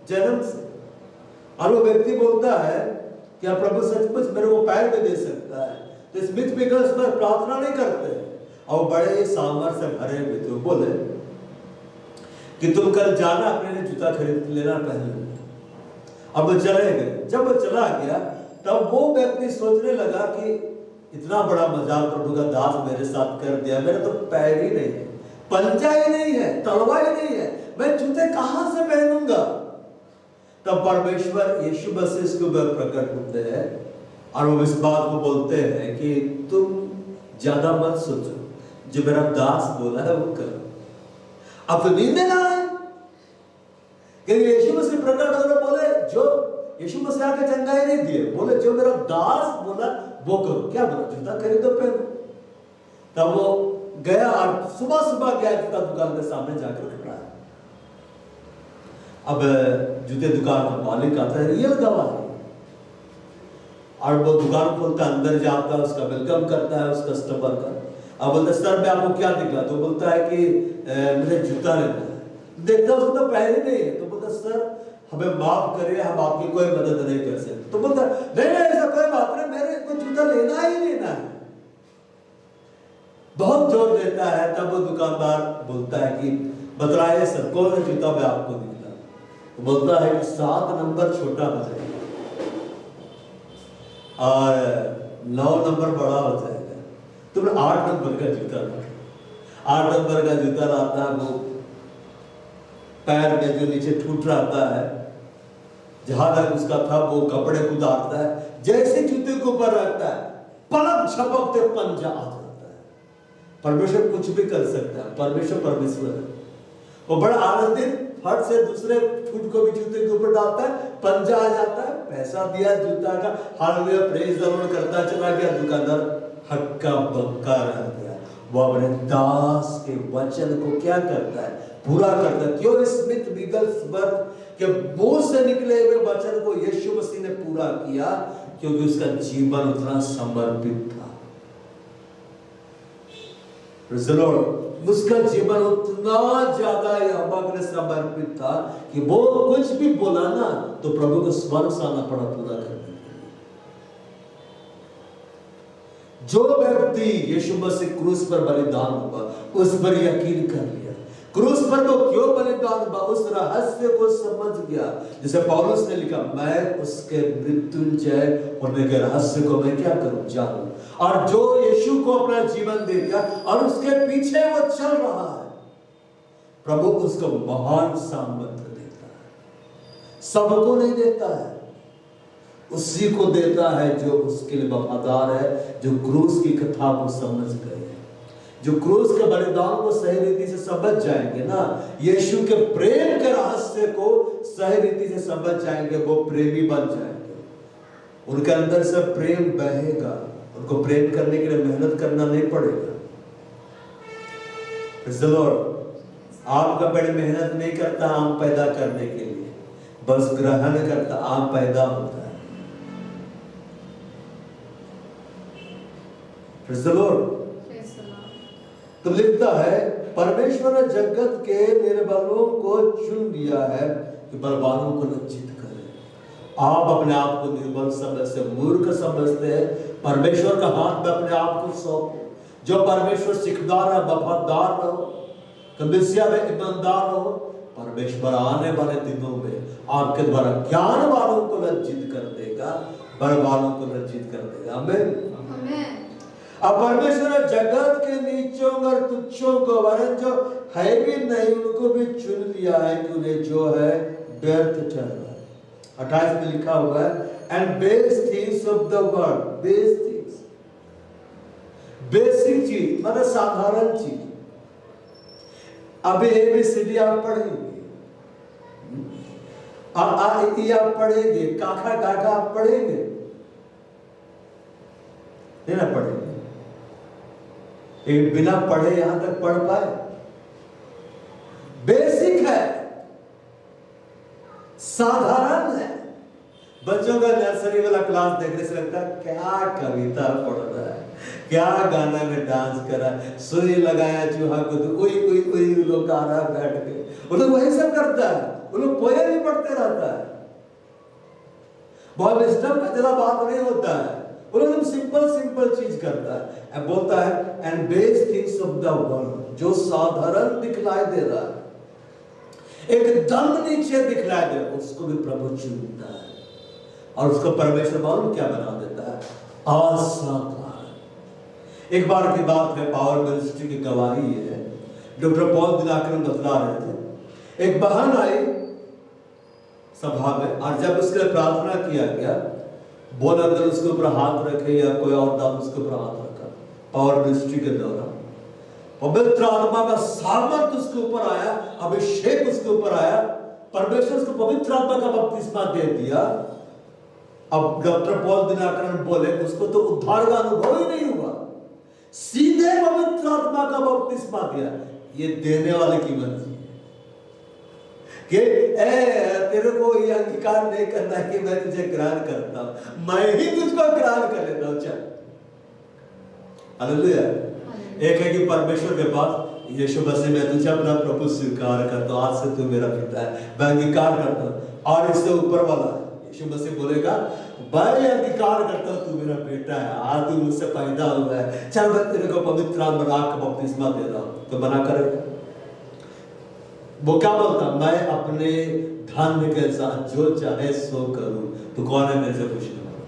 Speaker 1: जन्म से। और वो व्यक्ति बोलता है क्या प्रभु सचमुच मेरे को पैर में दे सकता है? तो स्मिथ विगल्सबर्ग प्रार्थना नहीं करते और बड़े ही सामर्थ्य से भरे हुए थे, बोले कि तुम कल जाना, अपने लिए जूता खरीद लेना पहले। अब वो चले गए। जब वो चला गया तब वो व्यक्ति सोचने लगा कि इतना बड़ा मजाक प्रभु का दास मेरे साथ कर दिया, मेरा तो पैर ही नहीं है, पंजा ही नहीं है, तलवा ही नहीं है, मैं जूते कहां से पहनूंगा? तब परमेश्वर यीशु मसीह इसके ऊपर प्रकट होते हैं और वो इस बात को बोलते हैं कि तुम ज्यादा मत सोचो, जो मेरा दास बोला है वो करो। अब तो नींद में ना आए, क्योंकि यीशु मसीह प्रकट होकर बोले, जो यीशु मसीह आके चंगाई नहीं दिए, बोले जो मेरा दास बोला वो करो। क्या बोला? जूता खरीदो पहनो। तब वो गया और सुबह सुबह गया जूता दुकान के सामने जाकर खड़ा है। अब जूते दुकान का मालिक आता है, रियल गवाह है, और वो दुकान खोलता, अंदर जाता है, उसका वेलकम करता है उस कस्टमर का। अब बोलता है सर मैं आपको क्या दिखला? तो बोलता है कि मुझे जूता लेना है। देखता उसको तो पैर ही नहीं है। तो बोलता सर हमें माफ करिए, हम आपकी कोई मदद नहीं कर सकते। तो बोलता नहीं ऐसा कोई बात नहीं, मेरे को जूता लेना ही लेना है। बहुत जोर देता है। तब वो दुकानदार बोलता है कि बतलाइए सर कौन सा जूता मैं आपको दिखला? तो बोलता है कि 7 नंबर छोटा हो जाएगा और 9 नंबर बड़ा हो जाएगा। तो 8 नंबर का जूता लाता, 8 नंबर का जूता लाता है। वो पैर में जो नीचे ठूठ रहता है, जहां तक उसका था, वो कपड़े को उतारता है, जैसे जूते के ऊपर रखता है, पलक झपकते पंजा आ जाता है। परमेश्वर कुछ भी कर सकता है, परमेश्वर है। वो बड़ा आनंदित फट से दूसरे फुट को भी जूते के ऊपर डालता है, पंजा आ जाता है, पैसा दिया जूता का, हालेलुया प्रेज द लॉर्ड करता चला गया। दुकानदार हक्का बक्का रह गया। वो अपने दास के वचन को क्या करता है? पूरा करता है। क्यों? स्मिथ विगल्सबर्ग के मुंह से निकले हुए वचन को यीशु मसीह ने पूरा किया, क्योंकि उसका जीवन उतना समर्पित था। Praise the Lord. उसका जीवन उतना ज्यादा यहोवा के लिए समर्पित था कि वो कुछ भी बोला ना तो प्रभु को स्वर्ग से आना पड़ा पूरा करने के लिए। जो व्यक्ति यीशु मसीह क्रूस पर बलिदान हुआ, उस पर यकीन कर लिया, क्रूस पर वो क्यों बलिदान हुआ, उस रहस्य को समझ गया। जैसे पौलुस ने लिखा, मैं उसके मृत्युंजय होने के रहस्य को मैं क्या करूं, जानूं। और जो यीशु को अपना जीवन दे दिया और उसके पीछे वो चल रहा है, प्रभु उसको महान सामर्थ्य देता है। सबको नहीं देता है, उसी को देता है जो उसके लिए वफादार है, जो क्रूस की कथा को समझ गए, जो क्रूस के बलिदान को सही रीति से समझ जाएंगे ना, यीशु के प्रेम के रहस्य को सही रीति से समझ जाएंगे, वो प्रेमी बन जाएंगे। उनके अंदर से प्रेम बहेगा, उनको प्रेम करने के लिए मेहनत करना नहीं पड़ेगा। आपका बड़े मेहनत नहीं करता आम पैदा करने के लिए, बस ग्रहण करता आम पैदा होता है। तो लिखता है, परमेश्वर ने जगत के निर्बलों को चुन लिया है कि बलवानों को लज्जित करे। आप अपने आप को निर्बल समझते, मूर्ख समझते हैं, परमेश्वर का हाथ में अपने आप को सौंपो। जो परमेश्वर सिकदार है, वफादार रहो, कलीसिया में ईमानदार रहो। परमेश्वर आने वाले दिनों में आपके द्वारा ज्ञान वालों को लज्जित कर देगा, बलवानों को लज्जित कर देगा। आमीन। अब परमेश्वर ने जगत के नीचों और तुच्छों को, वरन जो है भी नहीं उनको भी चुन लिया है, कि उन्हें जो है व्यर्थ ठहरा। 28 में लिखा हुआ है, and base things of the world, base things, basic चीज मतलब साधारण चीज। अभी ABCD आप पढ़ेंगे, आप पढ़ेंगे, काका काका आप पढ़ेंगे, नहीं ना पढ़ेंगे। एक बिना पढ़े यहां तक पढ़ पाए? बेसिक है, साधारण है। बच्चों का नर्सरी वाला क्लास देखने से लगता है क्या कविता पढ़ रहा है, क्या गाना में डांस कर रहा है, सुई लगाया चूहा को तो कोई लोग गा रहा है बैठ के, वो लोग वही सब करता है। वो लोग पोएम ही पढ़ते रहता है, बहुत विस्डम का ज्यादा बात नहीं होता है। वो लोग सिंपल चीज करता है। अब बोलता है, and base things of the world, जो साधारण दिखलाई दे रहा है, एकदम नीचे दिखलाई दे रहा है, उसको भी प्रभु चुनता है और उसको परमेश्वर मालूम क्या बना देता है, असाधारण। एक बार की बात है, पावर मिनिस्ट्री की गवाही है। डॉक्टर पॉल दिनाकर बतला रहे थे, एक बहन आई सभा में, और जब उसके लिए प्रार्थना किया गया, बोल अगर उसके ऊपर हाथ रखे या कोई और दाम उसके ऊपर हाथ रखा, पावर मिनिस्ट्री के दौरान पवित्र आत्मा का सामर्थ उसके ऊपर आया, अभिषेक उसके ऊपर आया, परमेश्वर उसको पवित्र आत्मा का बपतिस्मा दे दिया। अब डॉक्टर पॉल दिनाकर बोले उसको तो उद्धार का अनुभव ही नहीं हुआ, सीधे पवित्र आत्मा का बपतिस्मा दिया। ये देने वाले की मर्जी है कि तेरे को ये अंगीकार नहीं करना कि मैं तुझे ग्रहण करता हूं, मैं ही तुझको ग्रहण कर लेता हूं। चल, हालेलुया। एक है कि परमेश्वर के पास यीशु मसीह में तुझे अपना प्रभु स्वीकार करता हूं, आज से तू मेरा पिता है, मैं अंगीकार करता हूं। और इससे ऊपर वाला यीशु मसीह बोलेगा, मैं अंगीकार करता हूं तू मेरा बेटा है, आज तू मुझसे पैदा हुआ है, चल मैं तेरे को पवित्र आत्मा का बपतिस्मा दे रहा हूं। तो मना करेगा? वो क्या बोलता, मैं अपने धन के साथ जो चाहे सो करूं, तो कौन है मेरे से पूछने वाला?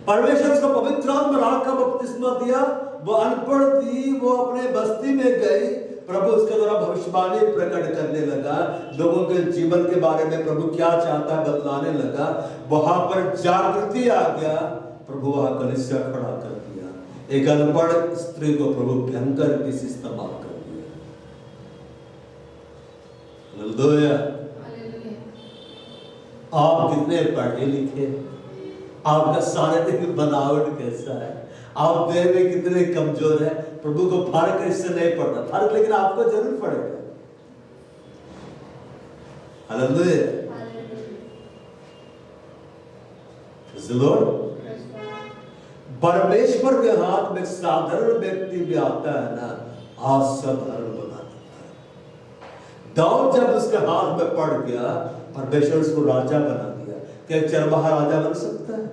Speaker 1: परमेश्वर उसको पवित्र आत्मा का बपतिस्मा दिया। वो अनपढ़ थी, वो अपने बस्ती में गई, प्रभु उसके द्वारा भविष्यवाणी प्रकट करने लगा, लोगों के जीवन के बारे में प्रभु क्या चाहता है बतलाने लगा। वहां पर जागृति आ गया, प्रभु वहां कलीसिया खड़ा कर दिया। एक अनपढ़ स्त्री को प्रभु भयंकर किसी इस्तेमाल कर दिया। हालेलुया। आप कितने पढ़े लिखे, आपका सारे दिन बनावट कैसा है, आप देह में कितने कमजोर है, प्रभु को फर्क इससे नहीं पड़ता। फर्क लेकिन आपको जरूर पड़ेगा। हालेलुया। परमेश्वर के हाथ में साधारण व्यक्ति भी आता है ना, असाधारण बना देता है। दाऊद जब उसके हाथ में पड़ गया, परमेश्वर उसको राजा बना दिया। क्या चरवाहा राजा बन सकता है?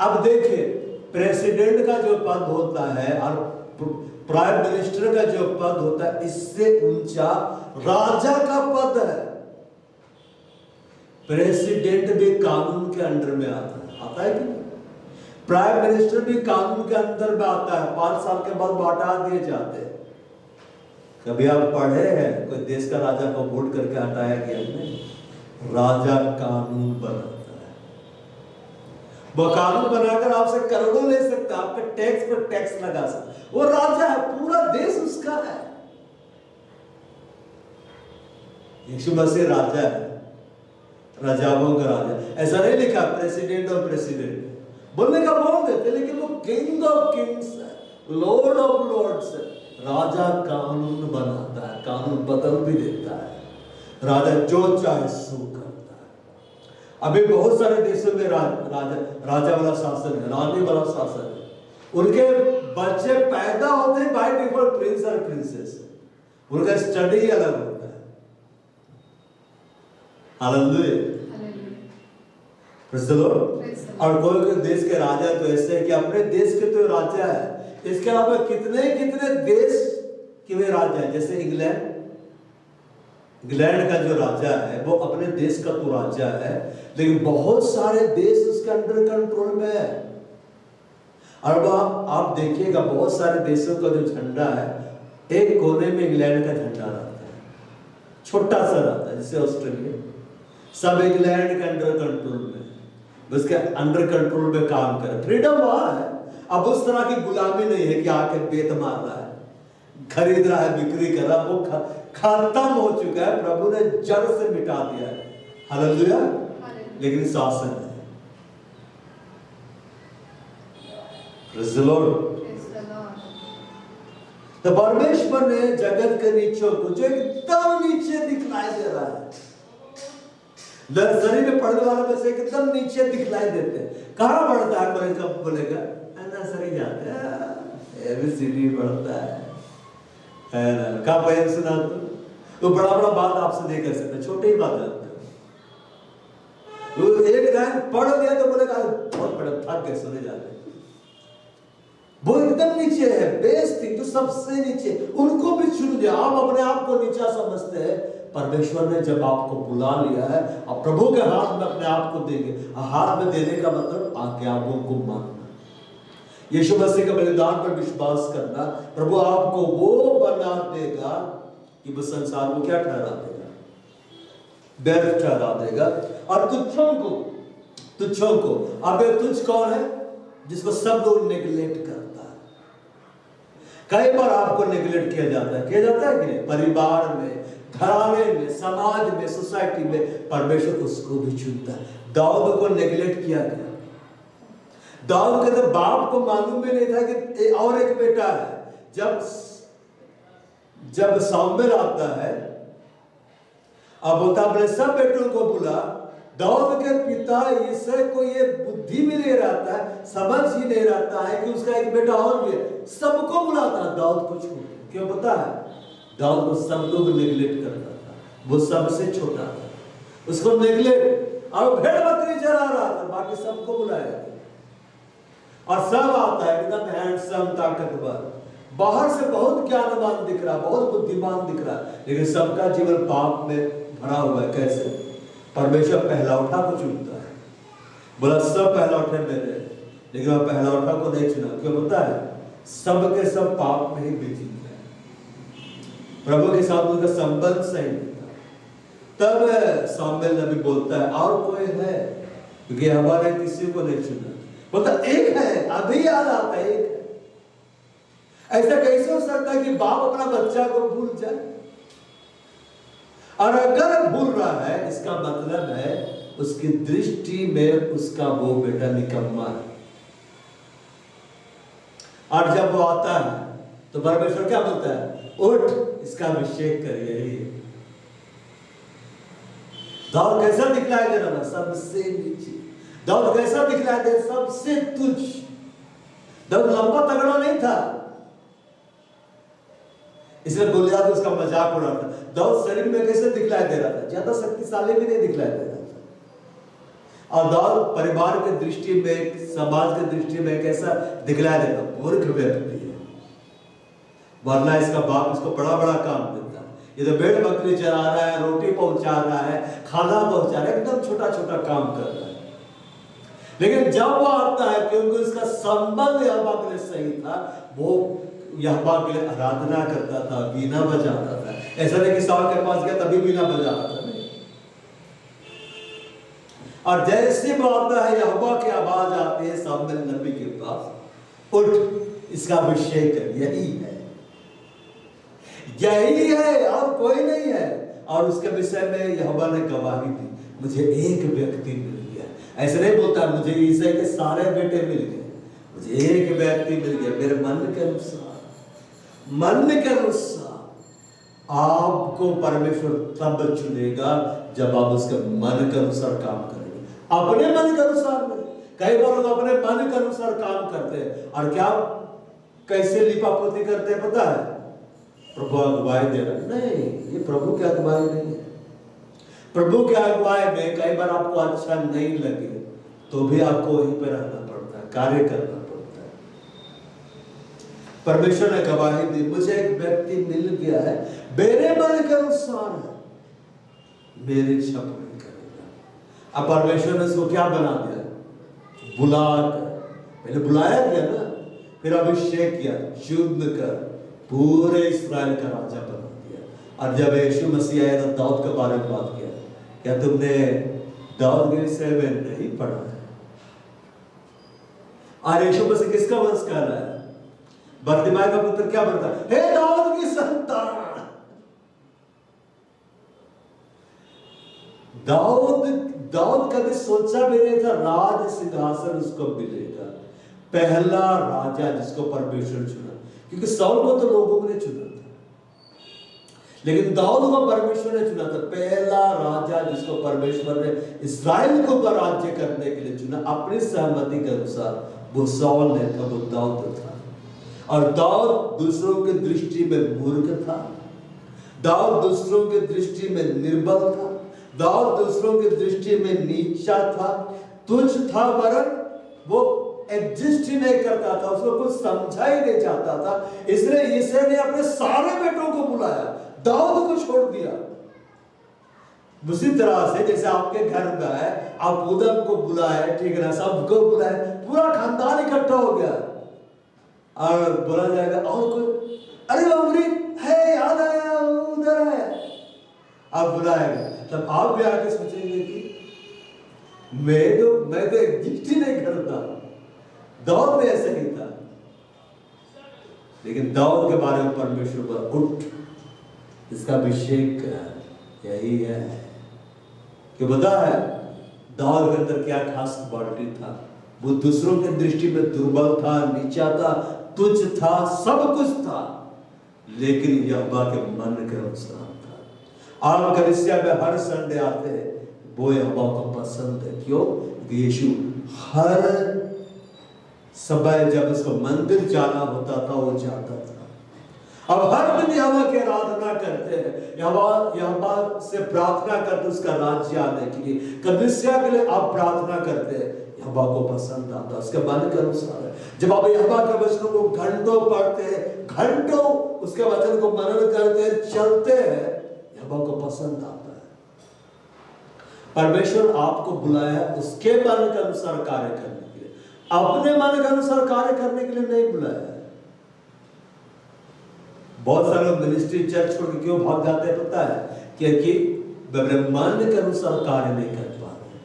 Speaker 1: अब देखिए, प्रेसिडेंट का जो पद होता है और प्राइम मिनिस्टर का जो पद होता है इससे ऊंचा राजा का पद है। प्रेसिडेंट भी कानून के अंडर में आता है कि प्राइम मिनिस्टर भी कानून के अंदर में आता है। 5 साल के बाद हटा दिए जाते हैं। कभी आप पढ़े हैं कोई देश का राजा को वोट करके हटाया गया? नहीं, राजा कानून बनाता है। वो कानून बनाकर आपसे करोड़ों ले सकता है, आपके टैक्स पर टैक्स लगा सकता है। वो राजा है, पूरा देश उसका है। यीशु मसीह राजा है, राजाओं का राजा। ऐसा नहीं लिखा प्रेसिडेंट और प्रेसिडेंट, बोलने का बोल देते, लेकिन वो किंग ऑफ किंग्स है, लॉर्ड ऑफ लॉर्ड्स है। राजा कानून बनाता है, कानून बदल भी देता है। राजा जो चाहे सो करता है। अभी बहुत सारे देशों में राजा वाला शासन है, रानी वाला शासन है। उनके बच्चे पैदा होते हैं बाय डिफॉल्ट प्रिंस और प्रिंसेस, उनका स्टडी अलग होता है। Hallelujah, praise the Lord. और कोई देश के राजा तो ऐसे है कि अपने देश के तो राजा है, इसके अलावा कितने कितने देश के वे राजा है। जैसे इंग्लैंड का जो राजा है वो अपने देश का तो राजा है, लेकिन बहुत सारे देश उसके अंडर कंट्रोल में है। और आप देखिएगा बहुत सारे देशों का जो झंडा है, एक कोने में इंग्लैंड का झंडा रहता है, छोटा सा रहता है, जैसे ऑस्ट्रेलिया। सब इंग्लैंड के अंडर कंट्रोल में, उसके अंडर कंट्रोल में काम करे। फ्रीडम वहां है। अब उस तरह की गुलामी नहीं है कि आके बेत मार रहा है, खरीद रहा है, बिक्री कर रहा है। वो खत्म हो चुका है, प्रभु ने जड़ से मिटा दिया है। हालेलुया। लेकिन शासन है। Praise the Lord. तो परमेश्वर ने जगत के नीचे को जो एकदम नीचे दिखलाई दे रहा है, नर्सरी में पढ़ने वाले में से एकदम नीचे दिखलाई देते हैं। कहाँ पढ़ता है? कॉलेज का बोलेगा नर्सरी जाते हैं, एबीसीडी पढ़ता है ना। कहाँ बयान सुना तो बड़ा बड़ा बात आपसे नहीं कर सकते, छोटे ही बात जानते हैं। वो एक लाइन पढ़ लिया तो बोलेगा बहुत बड़ा, थक गए, सोने जाते। वो एकदम नीचे है, बेस थी तो सबसे नीचे, उनको भी चुन लिया। आप अपने आप को नीचा समझते हैं, परमेश्वर ने जब आपको बुला लिया है, आप प्रभु के हाथ में अपने आप को देंगे। हाथ में देने का मतलब आज्ञाओं को मानना, यीशु मसीह के बलिदान पर विश्वास करना। प्रभु आपको वो बना देगा कि वो संसार को क्या ठहरा देगा? व्यर्थ ठहरा देगा। और तुच्छों को अब ये तुच्छ कौन है? जिसको सब लोग नेग्लेक्ट करता है। कई बार आपको नेग्लेक्ट किया जाता है कि नहीं? परिवार में, घराने में, समाज में, सोसाइटी में, परमेश्वर उसको भी चुनता है। दाऊद को नेग्लेक्ट किया गया। दाऊद के तो बाप को मालूम भी नहीं था कि और एक बेटा है। जब सामुएल आता है, अब बोलता अपने सब बेटों को बुला। दाऊद के पिता यिशै को ये बुद्धि भी नहीं रहता है, समझ ही नहीं रहता है कि उसका एक बेटा और भी है। सबको बुलाता है, दाऊद को छोड़। क्यों पता है? दाऊद को सब लोग नेग्लेक्ट करता था, वो सबसे छोटा था, उसको नेग्लेक्ट। और भेड़ बकरी चरा रहा था, बाकी सबको बुलाया। और सब आता है एकदम हैंडसम, ताकतवर, बाहर से बहुत ज्ञानवान दिख रहा, बहुत बुद्धिमान दिख रहा, लेकिन सबका जीवन पाप में भरा हुआ है। कैसे? परमेश्वर पहला उठा को चुनता है। बोला सब पहला उठे मेरे, लेकिन वह पहला उठा को नहीं चुना। क्यों पता है? सब के सब पाप में ही बिजी है, प्रभु के साथ उनका संबंध सही नहीं था। तब सामुएल नबी बोलता है और कोई है? क्योंकि हमारे किसी को नहीं चुना। बोलता एक है, अभी याद आता है, एक है। ऐसा कैसे हो सकता है कि बाप अपना बच्चा को भूल जाए? और अगर भूल रहा है, इसका मतलब है उसकी दृष्टि में उसका वो बेटा निकम्मा है। और जब वो आता है तो परमेश्वर क्या बोलता है? उठ, इसका अभिषेक करिए। दाऊद कैसा दिखलाई दे रहा था? सबसे नीचे। दाऊद कैसा दिखलाई दे? सबसे तुच्छ। दाऊद लंबा तगड़ा नहीं था, इसलिए गोलियत उसका मजाक उड़ा था। दाऊद शरीर में कैसे दिखलाई दे रहा था? ज्यादा शक्तिशाली भी नहीं दिखलाई दे रहा था। और दाऊद परिवार की दृष्टि में, समाज की दृष्टि में कैसा दिखलाई देता? मूर्ख व्यक्ति है। वरना इसका बाप इसको बड़ा बड़ा काम देता है। ये तो भेड़ बकरी चरा रहा है, रोटी पहुंचा रहा है, खाना पहुंचा रहा है, एकदम छोटा छोटा काम कर रहा है। लेकिन जब वो आता है, क्योंकि उसका संबंध यहोवा के लिए सही था, वो यहोवा के लिए आराधना करता था, बीना बजाता था। ऐसा नहीं कि साहब के पास गया तभी बीना बजा रहा था, नहीं। और जैसे वो आता है, यहोवा की आवाज आती है सामुएल नबी के पास, उठ इसका अभिषेक कर। यही है, यही है और कोई नहीं है। और उसके विषय में यहोवा ने गवाही दी, मुझे एक व्यक्ति मिल गया। ऐसे नहीं बोलता मुझे ईसाई के सारे बेटे मिल गए, मुझे एक व्यक्ति मिल गया मेरे मन के अनुसार। मन के अनुसार आपको परमेश्वर तब चुनेगा जब आप उसके मन के अनुसार काम करेंगे, अपने मन के अनुसार नहीं। कई बार लोग अपने मन के अनुसार काम करते हैं, और क्या कैसे लिपापोती करते हैं पता है? प्रभु अगुवाई दे रहा नहीं, ये प्रभु की अगुवाई नहीं है। प्रभु की अगुवाई में कई बार आपको अच्छा नहीं लगे तो भी आपको वहीं पे रहना पड़ता है, कार्य करना पड़ता है। परमेश्वर ने गवाही दी, मुझे एक व्यक्ति मिल गया है, मेरे मन के अनुसार है, मेरी इच्छा पूरी करेगा। अब परमेश्वर ने उसको क्या बना दिया? बुला कर, पहले बुलाया गया ना, फिर अभिषेक किया, शुद्ध कर, पूरे इस्राएल का राजा बना दिया। और जब यीशु मसीह आया तो दाऊद के बारे में बात किया, क्या तुमने दाऊद के विषय में नहीं पढ़ा है? और यीशु मसीह किसका वंश कह रहा है? बर्तिमाई का पुत्र क्या बनता है? हे दाऊद की संतान। दाऊद कभी सोचा भी नहीं था राज सिंहासन उसको मिलेगा। पहला राजा जिसको परमेश्वर चुना, क्योंकि साउल को तो लोगों ने चुना था, लेकिन दाऊद को परमेश्वर ने चुना था। पहला राजा जिसको परमेश्वर ने इस्राएल को राज्य करने के लिए चुना अपनी सहमति के अनुसार, वो साउल ने था, वो दाऊद था। और दाऊद दूसरों की दृष्टि में मूर्ख था, दाऊद दूसरों की दृष्टि में निर्बल था, दाऊद दूसरों की दृष्टि में नीचा था, तुच्छ था, वरन वो एग्जिस्ट ही नहीं करता था, उसको कुछ समझा ही नहीं जाता था। इसलिए यिशै ने अपने सारे बेटों को बुलाया, दाऊद को छोड़ दिया। उसी तरह से जैसे आपके घर में है, आप उदम को बुलाए, ठीक है ना, सबको बुलाए, पूरा खानदान इकट्ठा हो गया, और बोला जाएगा और कोई, अरे अमृत है, याद आया, उधर है, आप बुलाएगा, तब आप भी आके सोचेंगे कि मैं तो एग्जिस्ट ही नहीं करता। दाऊद भी ऐसे नहीं था, लेकिन दाऊद के बारे में परमेश्वर पर उठ इसका अभिषेक यही है कि बता है दाऊद के अंदर क्या खास क्वालिटी था। वो दूसरों की दृष्टि में दुर्बल था, नीचा था, तुच्छ था, सब कुछ था, लेकिन यहोवा के मन के अनुसार था। आप कलीसिया में हर संडे आते हैं, वो यहोवा को पसंद है। क्यों? क्योंकि यीशु हर समय जब उसको मंदिर जाना होता था वो जाता था। अब हर दिन यहोवा की आराधना करते हैं, यहोवा से प्रार्थना करते उसका राज्य आने के लिए। कलीसिया के लिए आप प्रार्थना करते हैं, यहोवा को पसंद आता, उसके मन के अनुसार है। जब आप यहोवा के वचनों को घंटों पढ़ते हैं, घंटों उसके वचन को मनन करते हैं, चलते हैं, यहोवा को पसंद आता है। परमेश्वर आपको बुलाया उसके मन के अनुसार कार्य करने के लिए, अपने मन के अनुसार कार्य करने के लिए नहीं बुलाया। बहुत सारे लोग मिनिस्ट्री चर्च छोड़ के क्यों भाग जाते हैं पता है? क्योंकि वे मन के अनुसार कार्य नहीं कर पा रहे,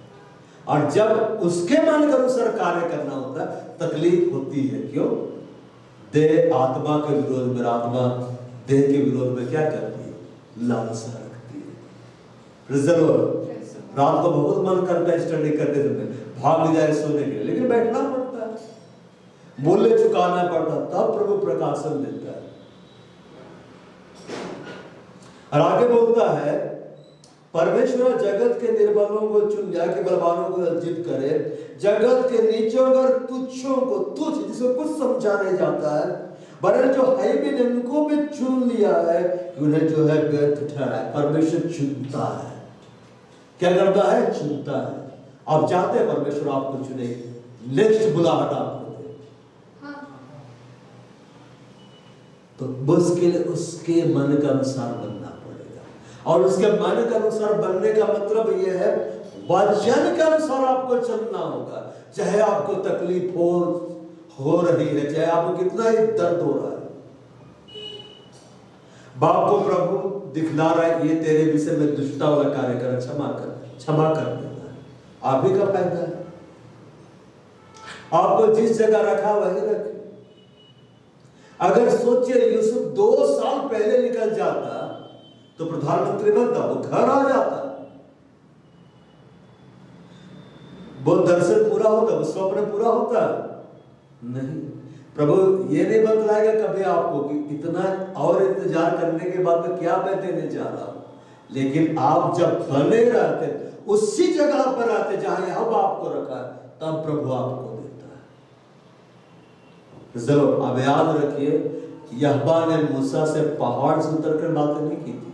Speaker 1: और जब उसके मन के अनुसार कार्य करना होता है तकलीफ होती है। क्यों? देह आत्मा के विरोध में, आत्मा देह के विरोध में क्या करती है? लालसा रखती है। Praise the Lord. रात को बहुत मन करता है स्टडी करते समय, भाग जाए सोने के लिए, लेकिन बैठना पड़ता है, मूल्य चुकाना पड़ता है, तब प्रभु प्रकाशन देता है। और आगे बोलता है, परमेश्वर जगत के निर्बलों को चुन लिया कि बलवानों को लज्जित करे, जगत के नीचों और तुच्छों को, तुच्छ जिसको कुछ समझा नहीं जाता है, वरन जो है भी उनको भी चुन लिया है, उन्हें जो है व्यर्थ ठहराया। परमेश्वर चुनता है। क्या करता है? चुनता है। आप चाहते हैं परमेश्वर आपको चुने, नेक्स्ट बुलाहट आपको दे। तो उसके लिए उसके मन का अनुसार बनना पड़ेगा। और उसके मन का अनुसार बनने का मतलब यह है वचन के अनुसार आपको चलना होगा। चाहे आपको तकलीफ हो रही है, चाहे आपको कितना ही दर्द हो रहा है, बाप को प्रभु दिखला रहा है ये तेरे विषय में दुष्टता वाला कार्य कर, क्षमा कर देना है, आप ही का फायदा है। आपको जिस जगह रखा वही रखे। अगर सोचिए यूसुफ 2 साल पहले निकल जाता तो प्रधानमंत्री बनता, वो घर आ जाता, वो दर्शन पूरा होता, वो स्वप्न पूरा होता। नहीं, प्रभु ये नहीं बतलाएगा कभी आपको कि इतना और इंतजार करने के बाद में क्या मैं देने जा रहा हूं। लेकिन आप जब बने रहते, उसी जगह पर आते जहां अब आपको रखा है, तब प्रभु आपको देता है। जरूर अब याद रखिए, यहोवा ने मूसा से पहाड़ से उतरकर बातें नहीं की थी,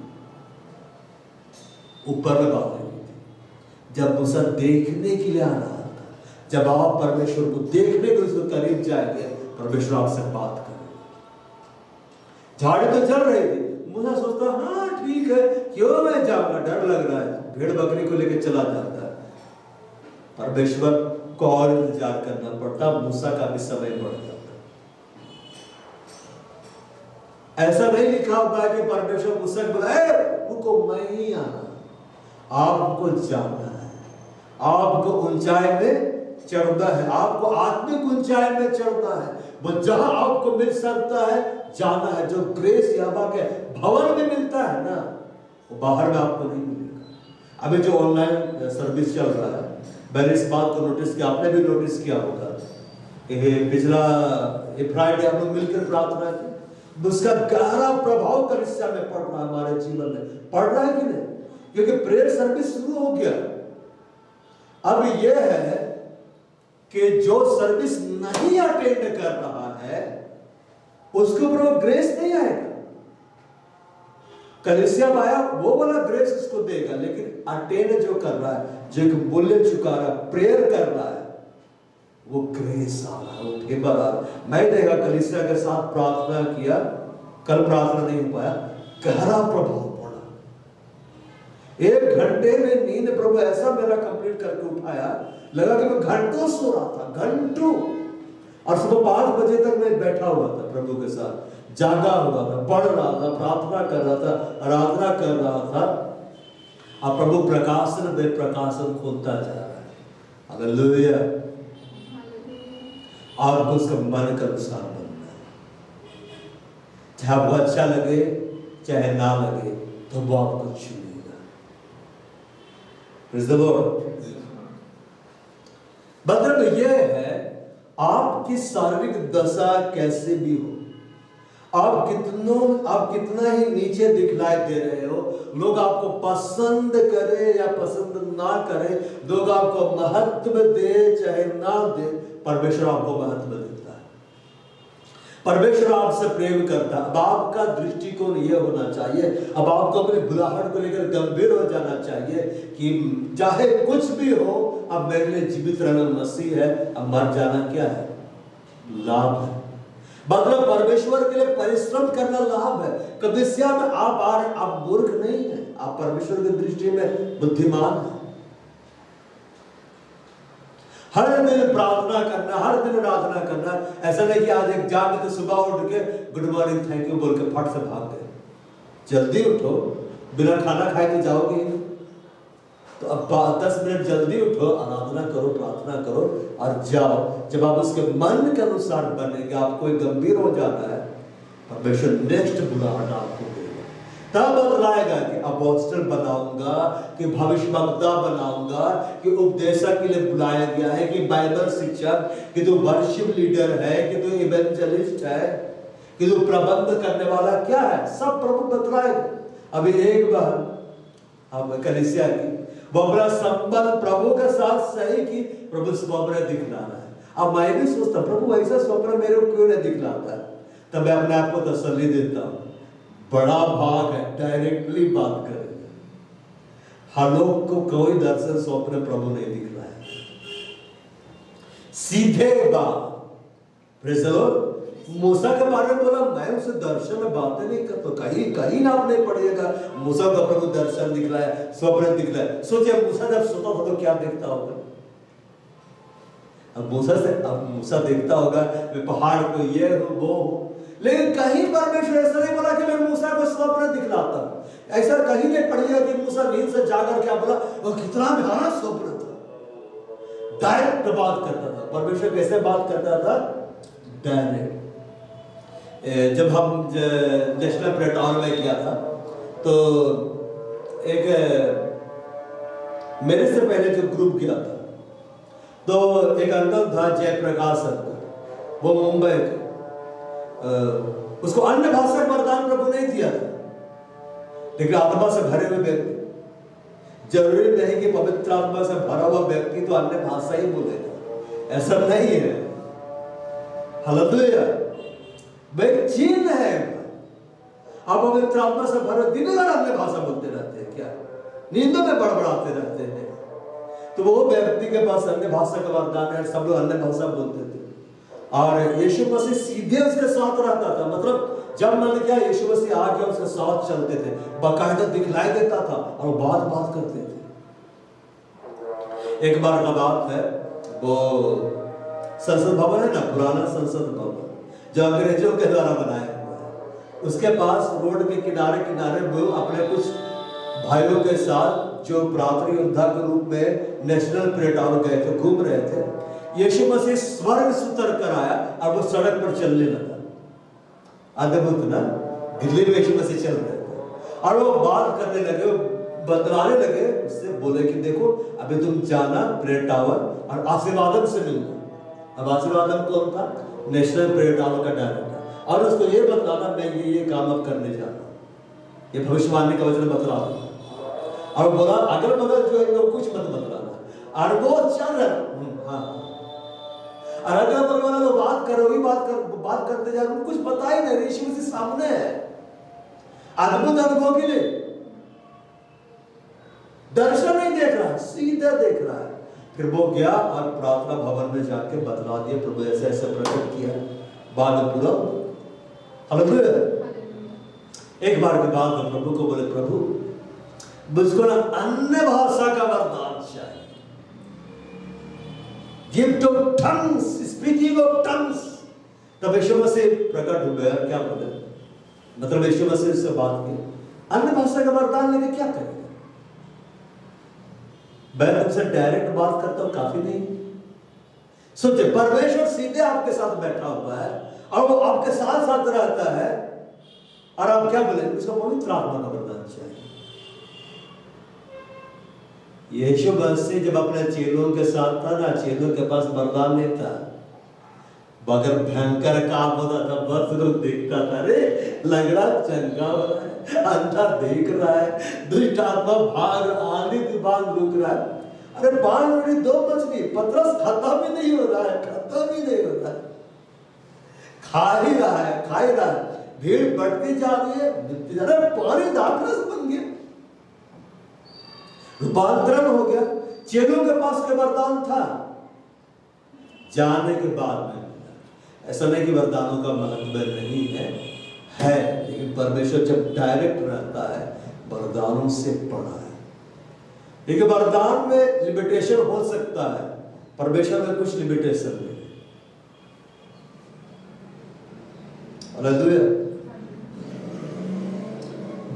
Speaker 1: ऊपर में बातें की थी। जब मूसा देखने के लिए आ रहा था, जब आप परमेश्वर को देखने के उसके करीब जाएंगे, परमेश्वर आपसे बात करेगा। झाड़ी तो चल रही थी, मूसा सोचता हाँ ठीक है, क्यों मैं जाऊंगा, डर लग रहा है, भेड़ बकरी को लेकर चला जाता है। परमेश्वर को और इंतजार करना पड़ता, मूसा का भी समय बढ़ जाता। ऐसा नहीं लिखा होता है कि परमेश्वर मूसा को बुलाए, उनको मैं ही आना, आपको जाना है, आपको ऊंचाई में चढ़ना है, आपको आत्मिक ऊंचाई में चढ़ना है। वो जहां आपको मिल सकता है जाना है। जो ग्रेस यहोवा के भवन में मिलता है ना, वो बाहर में आपको नहीं मिलेगा। अभी जो ऑनलाइन सर्विस चल रहा है, मैंने इस बात को नोटिस किया, आपने भी नोटिस किया होगा। पिछला फ्राइडे हम लोग मिलकर प्रार्थना की, उसका गहरा प्रभाव कलीसिया में पड़ रहा है, हमारे जीवन में पड़ रहा है कि नहीं? क्योंकि प्रेयर सर्विस शुरू हो गया। अब यह है कि जो सर्विस नहीं अटेंड कर रहा है उसके ऊपर वो ग्रेस नहीं आएगा। कलीसिया में आया, वो वाला ग्रेस उसको देगा, लेकिन अटेंड जो कर रहा है, जो एक मूल्य चुका रहा है, प्रेयर कर रहा है, वो ग्रेस आ रहा है, वो फेवर आ रहा है। मैं देखा कलीसिया के साथ प्रार्थना किया, कल प्रार्थना नहीं हो पाया, गहरा प्रभाव पड़ा। 1 घंटे में नींद प्रभु ऐसा मेरा कंप्लीट करके उठाया, लगा कि मैं घंटों सो रहा था, घंटों। और सुबह 5 बजे तक मैं बैठा हुआ था प्रभु के साथ, जागा हुआ था, पढ़ रहा था, प्रार्थना कर रहा था, आराधना कर रहा था। और प्रभु प्रकाशन पे प्रकाशन खोलता जा रहा है। हालेलुया। और उसका मन का अनुसार बनना है, चाहे वो अच्छा लगे चाहे ना लगे, तो वो आपको चुनेगा। Praise the Lord. मतलब यह है, आपकी शारीरिक दशा कैसे भी हो, आप कितना ही नीचे दिखलाई दे रहे हो, लोग आपको पसंद करे या पसंद ना करे, लोग आपको महत्व दे चाहे ना दे, परमेश्वर आपको महत्व देता है। परमेश्वर आपसे प्रेम करता है। अब आपका दृष्टिकोण यह होना चाहिए, अब आपको अपनी बुलाहट को लेकर गंभीर हो जाना चाहिए कि चाहे कुछ भी हो, अब मेरे लिए जीवित रहना मसीह है, अब मर जाना क्या है, लाभ है। मतलब परमेश्वर के लिए परिश्रम करना लाभ है। कलीसिया में आप मूर्ख नहीं है, आप परमेश्वर की दृष्टि में बुद्धिमान है। हर दिन प्रार्थना करना, हर दिन आराधना करना, ऐसा नहीं कि आज एक जाग तो सुबह उठ के गुड मॉर्निंग थैंक यू बोल के फट से भाग गए। जल्दी उठो, बिना खाना खाए तो जाओगे ही नहीं। तो अब 10 मिनट जल्दी उठो, आराधना करो, प्रार्थना करो और जाओ। जब आप उसके मन के अनुसार बनेंगे, आपको गंभीर हो जाना है, परमेश्वर नेक्स्ट बुलाहट आपको देगा। तब बतलाएगा कि अपोस्टल बनाऊंगा, कि भविष्यवक्ता बनाऊंगा, कि उपदेशक के लिए बुलाया गया है, कि बाइबल शिक्षक, कि तू वर्शिप लीडर है, कि तू इवेंजलिस्ट है, कि तू प्रबंध करने वाला क्या है, सब प्रभु बतलाएगा। अभी एक बार अब कलीसिया की वो अपना संबंध प्रभु के साथ सही की, प्रभु स्वप्न दिखलाना है। अब मैं भी सोचता प्रभु ऐसा स्वप्न मेरे को क्यों नहीं दिखलाता है, तब मैं अपने आप को तसल्ली देता हूँ, बड़ा भाग है, डायरेक्टली बात करेगा। हर लोग को कोई दर्शन स्वप्न प्रभु नहीं दिख रहा है, सीधे बात। Praise the Lord. मूसा के बारे में बोला, मैं उसे दर्शन में बातें नहीं करता, कहीं नाम नहीं पड़ेगा। मूसा का प्रभु दर्शन दिखलाया, स्वप्न दिखलाया। सोचिए मूसा जब सोता था तो क्या देखता होगा। अब मूसा देखता होगा मैं पहाड़ को ये हूं वो हूं, लेकिन कहीं परमेश्वर ऐसा नहीं बोला कि मैं मूसा को स्वप्न दिखलाता हूं। ऐसा कहीं नहीं पढ़िएगा कि मूसा नींद से जाकर क्या बोला, वो कितना भयानक स्वप्न था। डायरेक्ट बात करता था परमेश्वर। कैसे बात करता था? डायरेक्ट। जब हम नेशनल प्रेयर टावर में किया था तो एक मेरे से पहले जो ग्रुप किया था तो एक अंकल था जयप्रकाश अंकल, वो मुंबई के। उसको अन्य भाषा का वरदान प्रभु नहीं दिया था, लेकिन आत्मा से भरे हुए व्यक्ति, जरूरी नहीं कि पवित्र आत्मा से भरा हुआ व्यक्ति तो अन्य भाषा ही बोलेगा, ऐसा नहीं है। हालेलुया। वह एक चिन्ह है। आप पवित्र आत्मा से भरे दिन भर अन्य भाषा बोलते रहते हैं क्या? नींदों में बड़बड़ाते रहते हैं। तो वो व्यक्ति के पास अन्य भाषा का वरदान है, सब लोग अन्य भाषा बोलते थे और यीशु मसीह सीधे उसके साथ रहता था। मतलब जब मन किया यीशु मसीह आके उसके साथ चलते थे, बाकायदा दिखलाई देता था और बात करते थे। एक बार का बात है, वो संसद भवन है ना, पुराना संसद भवन जो अंग्रेजों के द्वारा बनाया हुआ है, उसके पास रोड के किनारे वो अपने कुछ भाइयों के साथ जो प्रार्थना योद्धा के रूप में नेशनल प्रेयर टावर गए थे, घूम रहे थे। यीशु मसीह स्वर्ग से उतर कर आया और वो सड़क पर चलने लगा। अद्भुत ना, दिल्ली में यीशु मसीह चल रहे थे और वो बात करने लगे, बतलाने लगे। उससे बोले कि देखो अभी तुम जाना प्रेयर टावर और आशीर्वादम से मिलना। अब आशीर्वादम कौन था? नेशनल प्रेयर टावर का डायरेक्टर। और उसको ये बतलाना मैं ये काम अब करने जा रहा हूँ, ये भविष्यवाणी का वचन बतला रहा हूँ। और बोला अगल बगल जो है कुछ मत बतलाना। और वो चल रहा हाँ, और अगल बगल वाला लोग बात कर रहे, बात करते जा रहे, कुछ बता ही नहीं। यीशु मसीह सामने है, अद्भुत अनुभव के लिए दर्शन नहीं देख रहा, सीधा देख रहा है। फिर वो गया और प्रार्थना भवन में जाके बतला दिया, प्रभु ऐसे ऐसे प्रकट किया, बाद में पूरा। हालेलुया। एक बार के बाद प्रभु को बोले, प्रभु मुझको ना अन्य भाषा का वरदान चाहिए, gift of tongues, speaking of tongues. तब यीशु मसीह प्रकट हो गया। क्या बोले? मतलब यीशु मसीह से बात की, अन्य भाषा का वरदान लेके क्या करेगा? मैं तुमसे डायरेक्ट बात करता हूं, काफी नहीं? सोचिए, परमेश्वर सीधे आपके साथ बैठा हुआ है और वो आपके साथ साथ रहता है और आप क्या बोले? उसको पवित्र आत्मा का वरदान चाहिए। यीशु मसीह जब अपने चेलों के साथ था ना, चेलों के पास वरदान नहीं था, मगर भयंकर काम होता था। बस लोग देखता था, अरे लंगड़ा चंगा हो रहा है, अंधा देख रहा है, दुष्ट आत्मा भाग, आंधी तूफान रुक रहा है। अरे 5 रोटी 2 मछली, पतरस खत्म ही नहीं हो रहा है, खत्म ही नहीं हो रहा है, खा ही रहा है। भीड़ बढ़ती जा रही है, पानी दाखरस बन गया, रूपांतरण हो गया। चेलों के पास के वरदान था, जाने के बाद में ऐसा नहीं कि वरदानों का महत्व नहीं है, लेकिन परमेश्वर जब डायरेक्ट रहता है वरदानों से बड़ा है। लेकिन वरदान में लिमिटेशन हो सकता है, परमेश्वर में कुछ लिमिटेशन नहीं है। हालेलुया।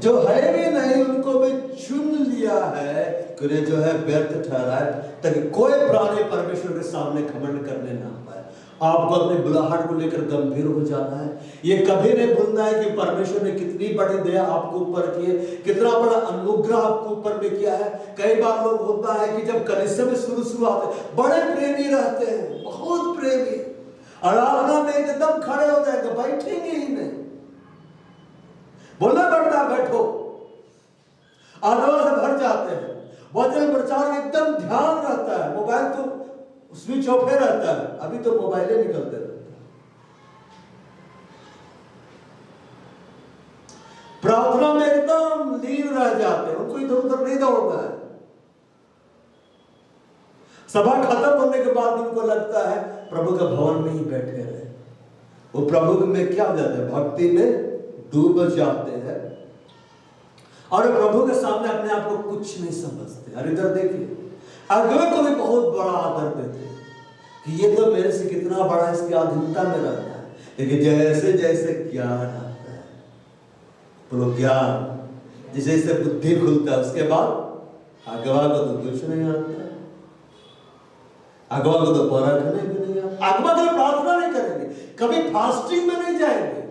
Speaker 1: जो है भी नहीं उनको भी चुन लिया है, कि जो है व्यर्थ ठहराए, ताकि कोई प्राणी परमेश्वर के सामने घमंड करने ना पाए। आपको अपनी बुलाहट को लेकर गंभीर हो जाना है। ये कभी नहीं भूलना है कि परमेश्वर ने कितनी बड़ी दया आपको ऊपर की है, कितना बड़ा अनुग्रह आपको ऊपर में किया है। कई बार लोग होता है कि जब कलीसिया में शुरू आते बड़े प्रेमी रहते हैं, बहुत प्रेमी, आराधना में एकदम खड़े हो जाएंगे, बैठेंगे ही नहीं, बोलना पड़ता है बैठो, आत्मा से भर जाते हैं। वचन प्रचार में एकदम ध्यान रहता है, मोबाइल तो स्विच ऑफ रहता है, अभी तो मोबाइल निकलते रहते हैं। प्रार्थना में एकदम लीन रह जाते हैं, उनको इधर उधर नहीं दौड़ना है। सभा खत्म होने के बाद उनको लगता है प्रभु के भवन में ही बैठे रहे, वो प्रभु में क्या हो जाते हैं, भक्ति में डूब जाते हैं और प्रभु के सामने अपने आप को कुछ नहीं समझते। और इधर देखिए, अगुवे को भी बहुत बड़ा आदर देते हैं कि ये तो मेरे से कितना बड़ा, इसकी अधीनता में रहता है। लेकिन जैसे जैसे ज्ञान आता है, प्रो ज्ञान जैसे जैसे बुद्धि खुलता है, उसके बाद अगवा को तो कुछ नहीं आता, अगवा को तो परखने भी नहीं आता, अगवा तो प्रार्थना नहीं करेंगे, कभी फास्टिंग में नहीं जाएंगे,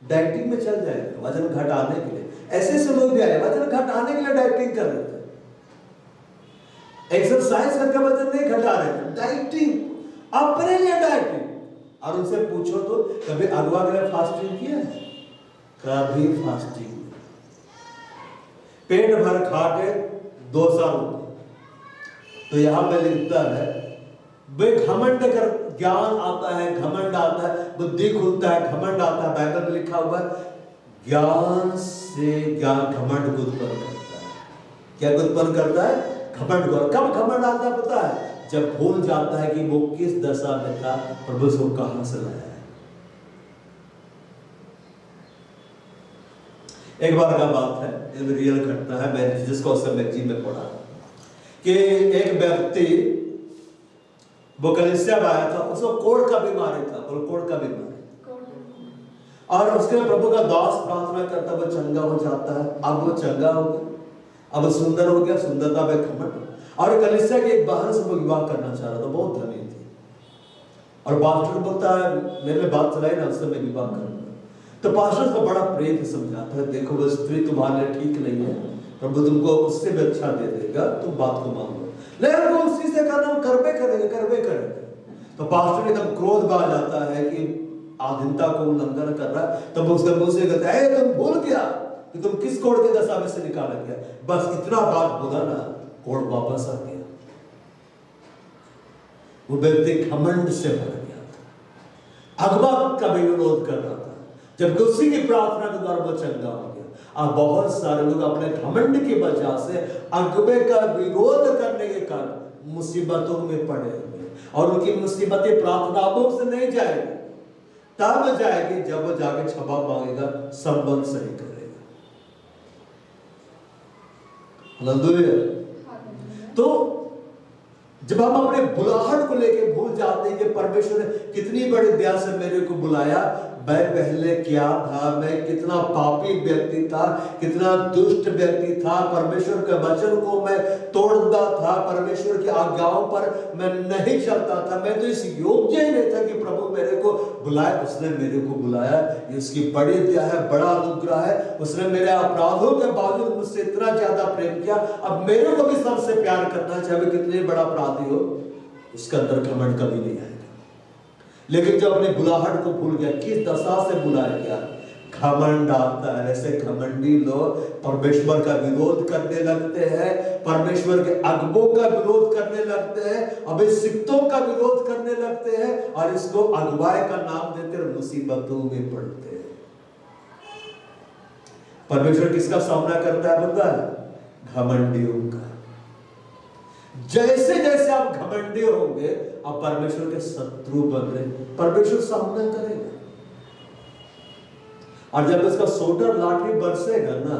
Speaker 1: डाइटिंग में चल जाएंगे वजन घटाने के लिए। ऐसे ऐसे लोग भी आए वजन घटाने के लिए डाइटिंग कर रहे थे, एक्सरसाइज करके वजन नहीं घटा रहे थे, डाइटिंग, अपने लिए डाइटिंग। और उनसे पूछो तो कभी अगवा के लिए फास्टिंग किया है? कभी फास्टिंग, पेट भर खा के 2 साल होते। तो यहां पे लिखता है वे घमंड कर, ज्ञान आता है, घमंड आता है, बुद्धि खुलता है, घमंड आता है। बाइबल में लिखा हुआ है ज्ञान से ज्ञान घमंड को उत्पन्न करता है। क्या उत्पन्न करता है? घमंड को। कब घमंड आता है पता है? जब भूल जाता है कि वो किस दशा में था, प्रभु उसको कहां से लाया है। एक बार का बात है, इसमें रियल घटना है, मैं जिसको उस समय मैगजीन में पढ़ा कि एक व्यक्ति वो कलीसिया में आया था, उसको कोढ़ का बीमारी था, कोढ़ का बीमारी, और उसके प्रभु का दास प्रार्थना करता वो चंगा हो जाता है। अब वो चंगा हो गया, अब वो सुंदर हो गया, सुंदरता में घमंड। और कलीसिया की एक बहन से वो विवाह करना चाह रहा था, बहुत धनी थी, और पास्टर बोलता है मेरे लिए बात चलाई ना, उससे मैं विवाह करूंगा। तो पास्टर को बड़ा प्रेम से समझाता है, देखो वो स्त्री तुम्हारे लिए ठीक नहीं है, प्रभु तुमको उससे भी अच्छा दे देगा, तुम बात को मान लो। लेकिन वो उसी से करना, हम करबे करेंगे। तो पास्टर एकदम क्रोध में आ जाता है कि आधीनता को उल्लंघन कर रहा है। तब उसके मुंह से कहता है तुम भूल गया कि तुम किस कोढ़ के दशा में से निकाला गया। बस इतना बात बोला ना, कोढ़ वापस आ गया। वो व्यक्ति घमंड से भर गया था, अगवा का भी विरोध कर रहा था, जबकि उसी की प्रार्थना के द्वारा वो चंगा हो गया। अब बहुत सारे लोग अपने घमंड की वजह से अगवे का विरोध करने के कारण मुसीबतों में पड़े हुए, और उनकी मुसीबतें प्रार्थनाओं से नहीं जाएगी, तब जाएगी जब वो जाके क्षमा मांगेगा, संबंध सही करेगा। हालेलुया। तो जब हम अपने बुलाहट को लेके भूल जाते हैं कि परमेश्वर ने कितनी बड़ी दया से मेरे को बुलाया, मैं पहले क्या था, मैं कितना पापी व्यक्ति था, कितना दुष्ट व्यक्ति था, परमेश्वर के वचन को मैं तोड़ता था, परमेश्वर की आज्ञाओं पर मैं नहीं चलता था, मैं तो इस योग्य ही नहीं था कि प्रभु मेरे को बुलाए। उसने मेरे को बुलाया, ये उसकी बड़ी दया है, बड़ा अनुग्रह है। उसने मेरे अपराधों के बावजूद मुझसे इतना ज्यादा प्रेम किया, अब मेरे को भी सबसे प्यार करना, चाहे कितने बड़ा अपराधी हो, उसके अंदर घमंड कभी नहीं आएगा। लेकिन जब अपने बुलाहट को भूल गया, किस दशा से बुलाया गया, घमंड आता है। ऐसे घमंडी लोग परमेश्वर का विरोध करने लगते हैं, परमेश्वर के अगबों का विरोध करने लगते हैं, अभिषिक्तों का विरोध करने लगते हैं, और इसको अगुवाई का नाम देते और मुसीबतों में पड़ते हैं। परमेश्वर किसका सामना करता है पता है? घमंडियों का। जैसे जैसे आप घमंडी होंगे, आप परमेश्वर के शत्रु बन रहे, परमेश्वर सामना करेगा। और जब इसका सोटर लाठी बरसेगा ना,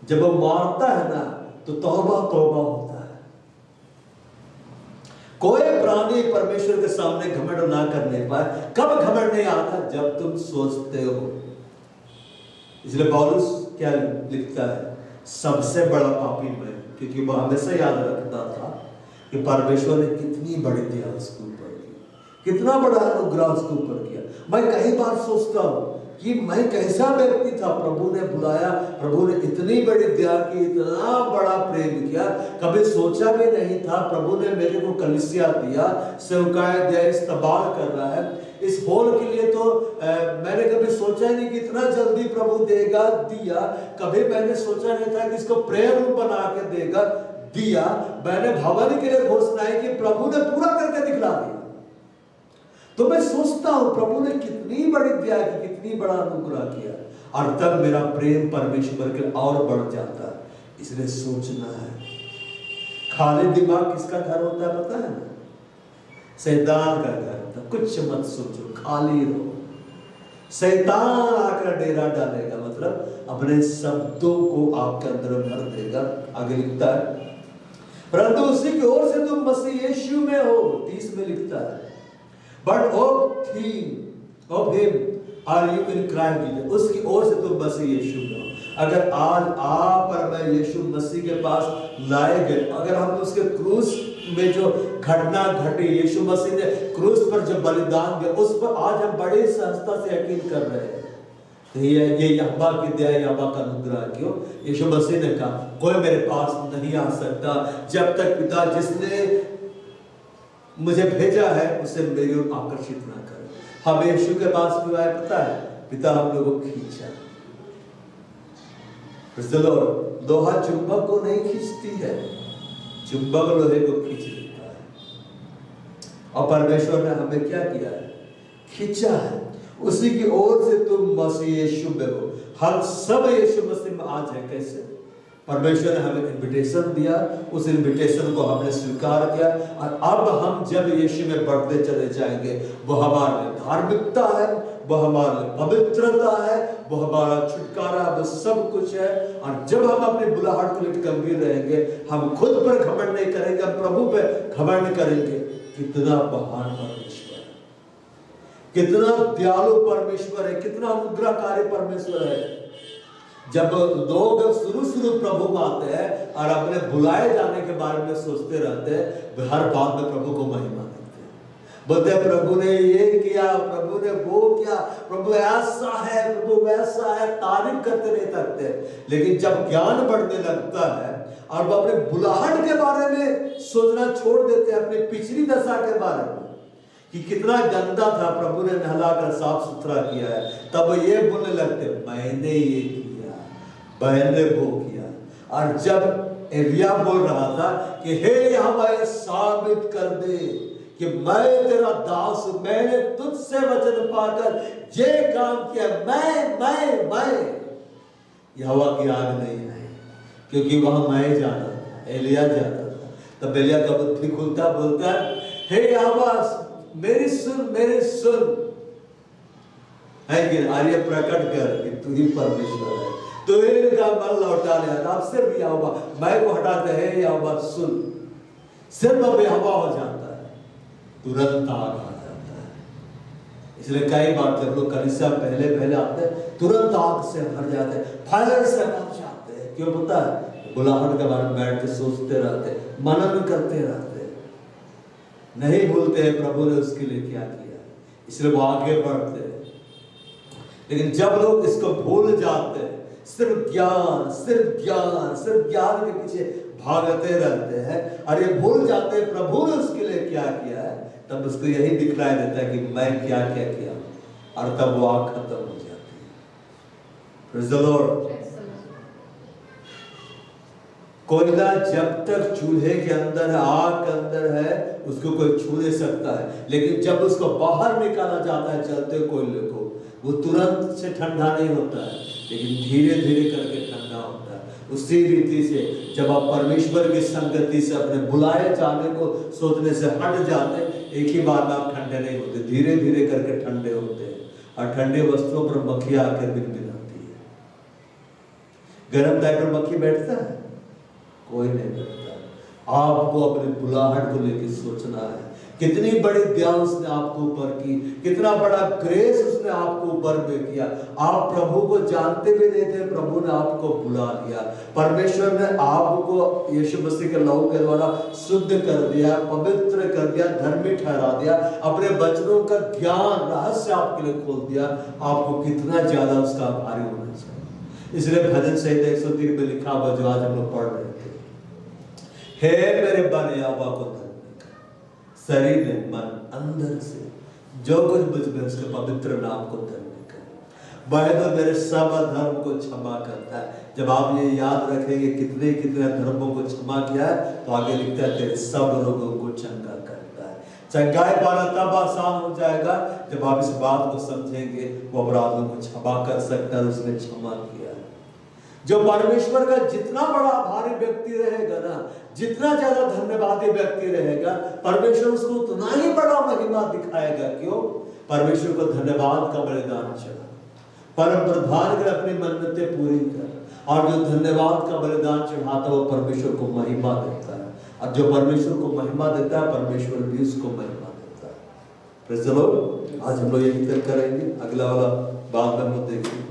Speaker 1: जब वो मारता है ना, तो तौबा तौबा होता है। कोई प्राणी परमेश्वर के सामने घमंड ना करने पाए। कब घमंड नहीं आता? जब तुम सोचते हो। इसलिए पौलुस क्या लिखता है? सबसे बड़ा पापी मैं, क्योंकि वो हमेशा याद रखता था कि परमेश्वर ने कितनी बड़ी दया उसके ऊपर की, कितना बड़ा अनुग्रह उसके ऊपर किया। मैं कई बार सोचता हूं कि मैं कैसा व्यक्ति था, प्रभु ने बुलाया, प्रभु ने इतनी बड़ी दया की, इतना बड़ा प्रेम किया, कभी सोचा भी नहीं था। प्रभु ने मेरे को कलीसिया दिया, सेवकाई दिया, इस्तेमाल कर रहा है। इस हॉल के लिए तो मैंने कभी सोचा ही नहीं कि इतना जल्दी प्रभु देगा, दिया। कभी मैंने सोचा नहीं था कि इसको प्रेयर रूम बना के देगा, दिया। मैंने भवन के लिए घोषणाएं की, प्रभु ने पूरा करके दिखला दिया। तो मैं सोचता हूं प्रभु ने कितनी बड़ी दया की, कितनी बड़ा अनुग्रह किया, और तब मेरा प्रेम परमेश्वर के और बढ़ जाता है। इसलिए सोचना है। खाली दिमाग किसका घर होता है पता है ना? शैतान का घर होता है। कुछ मत सोचो, खाली रहो। शैतान आकर डेरा डालेगा, मतलब अपने शब्दों को आपके अंदर भर देगा। आगे लिखता है, परंतु उसी की ओर से तुम मसीह यीशु में हो, 30 में लिखता है, but of him are you in Christ Jesus, उसकी ओर से तुम मसीह यीशु में हो। अगर आज आप और मैं यीशु मसीह के पास लाए गए, अगर हम उसके क्रूस में जो घटना घटी, यीशु मसीह ने क्रूस पर जो बलिदान दिया, उस पर आज हम बड़ी संस्था से यकीन कर रहे हैं। तो ये यहोवा की दया, यहोवा का अनुग्रह। क्यों? यीशु मसीह ने कहा कोई मेरे पास नहीं आ सकता जब तक पिता जिसने मुझे भेजा है उसे मेरी ओर आकर्षित ना करे। हम यीशु के पास क्यों आए पता है? पिता हम लोगों को खींचा। लोहा चुंबक को नहीं खींचती है, चुंबक लोहे को खींच लेता है। और परमेश्वर ने हमें क्या किया है? खींचा है। उसी की ओर से तुम मसीह यीशु में हो। हम सब यीशु मसीह में आज है। कैसे? परमेश्वर ने हमें इनविटेशन दिया, उस इनविटेशन को हमने स्वीकार किया, और अब हम जब यीशु में बढ़ते चले जाएंगे, वो हमारे लिए धार्मिकता है, वो हमारे लिए पवित्रता है, वो हमारा छुटकारा, वो सब कुछ है। और जब हम अपनी बुलाहट को लेकर गंभीर रहेंगे, हम खुद पर घमंड नहीं करेंगे, हम प्रभु पे घमंड करेंगे। कितना महान परमेश्वर है, कितना दयालु परमेश्वर है, कितना अनुग्रहकारी परमेश्वर है। जब लोग शुरू प्रभु में आते हैं और अपने बुलाए जाने के बारे में सोचते रहते हैं, हर बात में प्रभु को महिमा देते हैं। बोलते हैं प्रभु ने ये किया, प्रभु ने वो किया, प्रभु ऐसा है, प्रभु वैसा है, तारीफ करते नहीं थकते। लेकिन जब ज्ञान बढ़ने लगता है और वो अपने बुलाहट के बारे में सोचना छोड़ देते हैं, अपनी पिछली दशा के बारे में कि कितना गंदा था, प्रभु ने नहलाकर साफ सुथरा किया है, तब ये बोलने लगते मैंने ये किया, मैंने वो किया। और जब एलिया बोल रहा था कि हे यहोवा साबित कर दे कि मैं तेरा दास हूं, मैंने तुझसे वचन पाकर ये काम किया, मैं यहोवा की आग नहीं आई, क्योंकि वहां मैं जाना था, एलिया जाना था। तब एलिया का बुद्धि खुलता, बोलता है हे यहोवा मेरी सुन है कि आर्य प्रकट कर कि तू ही परमेश्वर है, तो इनका मन लौटा ले। अब सिर्फ यहोवा, मैं को हटाते हैं, यहोवा सुन, सिर्फ अब यहोवा हो जाता है, तुरंत आग आ जाता है। इसलिए कई बार जब लोग कलीसिया पहले आते हैं, तुरंत आग से भर जाते हैं, फायर से भर जाते हैं। क्यों? पता है? बुलाहट के बारे में बैठ के सोचते रहते, मनन करते रहते, नहीं भूलते हैं प्रभु ने उसके लिए क्या किया, इसलिए वो आगे बढ़ते हैं। लेकिन जब लोग इसको भूल जाते हैं, सिर्फ ज्ञान के पीछे भागते रहते हैं और ये भूल जाते हैं प्रभु ने उसके लिए क्या किया है, तब उसको यही दिखलाई देता है कि मैं क्या किया, और तब वो आग खत्म हो जाती है। Praise the Lord. कोयला जब तक चूल्हे के अंदर है, आग के अंदर है, उसको कोई छू नहीं सकता है। लेकिन जब उसको बाहर निकाला जाता है चलते कोयले को, वो तुरंत से ठंडा नहीं होता है, लेकिन धीरे धीरे करके ठंडा होता है। उसी रीति से जब आप परमेश्वर की संगति से अपने बुलाए जाने को सोचने से हट जाते, एक ही बार में आप ठंडे नहीं होते, धीरे धीरे करके ठंडे होते हैं। और ठंडे वस्त्रों पर मक्खी आकर बिनबिनाती है। गर्म दाई पर मक्खी बैठता है? कोई नहीं बैठता। आपको अपने बुलाहट को लेकर सोचना है, कितनी बड़ी दया उसने आपको ऊपर की, कितना बड़ा ग्रेस उसने आपको ऊपर में किया। आप प्रभु को जानते भी नहीं थे, प्रभु ने आपको बुला लिया। परमेश्वर ने आपको यीशु मसीह के लहू के द्वारा शुद्ध कर दिया, पवित्र कर दिया, धर्मी ठहरा दिया, अपने वचनों का ज्ञान रहस्य आपके लिए खोल दिया। आपको कितना ज्यादा उसका आभारी होना चाहिए। इसलिए भजन संहिता 103 में लिखा हुआ जो आज हम लोग पढ़ रहे थे, हे मेरे बन यहोवा को शरीर मन अंदर से जो कुछ मुझ में उसके पवित्र नाम को धरने का, वह तो मेरे सब धर्म को क्षमा करता है। जब आप ये याद रखेंगे कितने धर्मों को क्षमा किया है, तो आगे लिखता है तेरे सब रोगों को चंगा करता है। चंगाई पाना तब आसान हो जाएगा जब आप इस बात को समझेंगे वो अपराधों को क्षमा कर सकता है, उसने क्षमा किया। जो परमेश्वर का जितना बड़ा आभारी व्यक्ति रहेगा ना, जितना ज्यादा धन्यवादी व्यक्ति रहेगा, परमेश्वर उसको उतना ही बड़ा महिमा दिखाएगा। क्यों? परमेश्वर को धन्यवाद का बलिदान चढ़ा, परम प्रधान कर अपनी मन्नतें पूरी कर, और जो धन्यवाद का बलिदान चढ़ाता है वो परमेश्वर को महिमा देता है, और जो परमेश्वर को महिमा देता है परमेश्वर भी उसको महिमा देता है। Praise the Lord. आज हम लोग यही तक करेंगे, अगला वाला बाद में हम देखेंगे।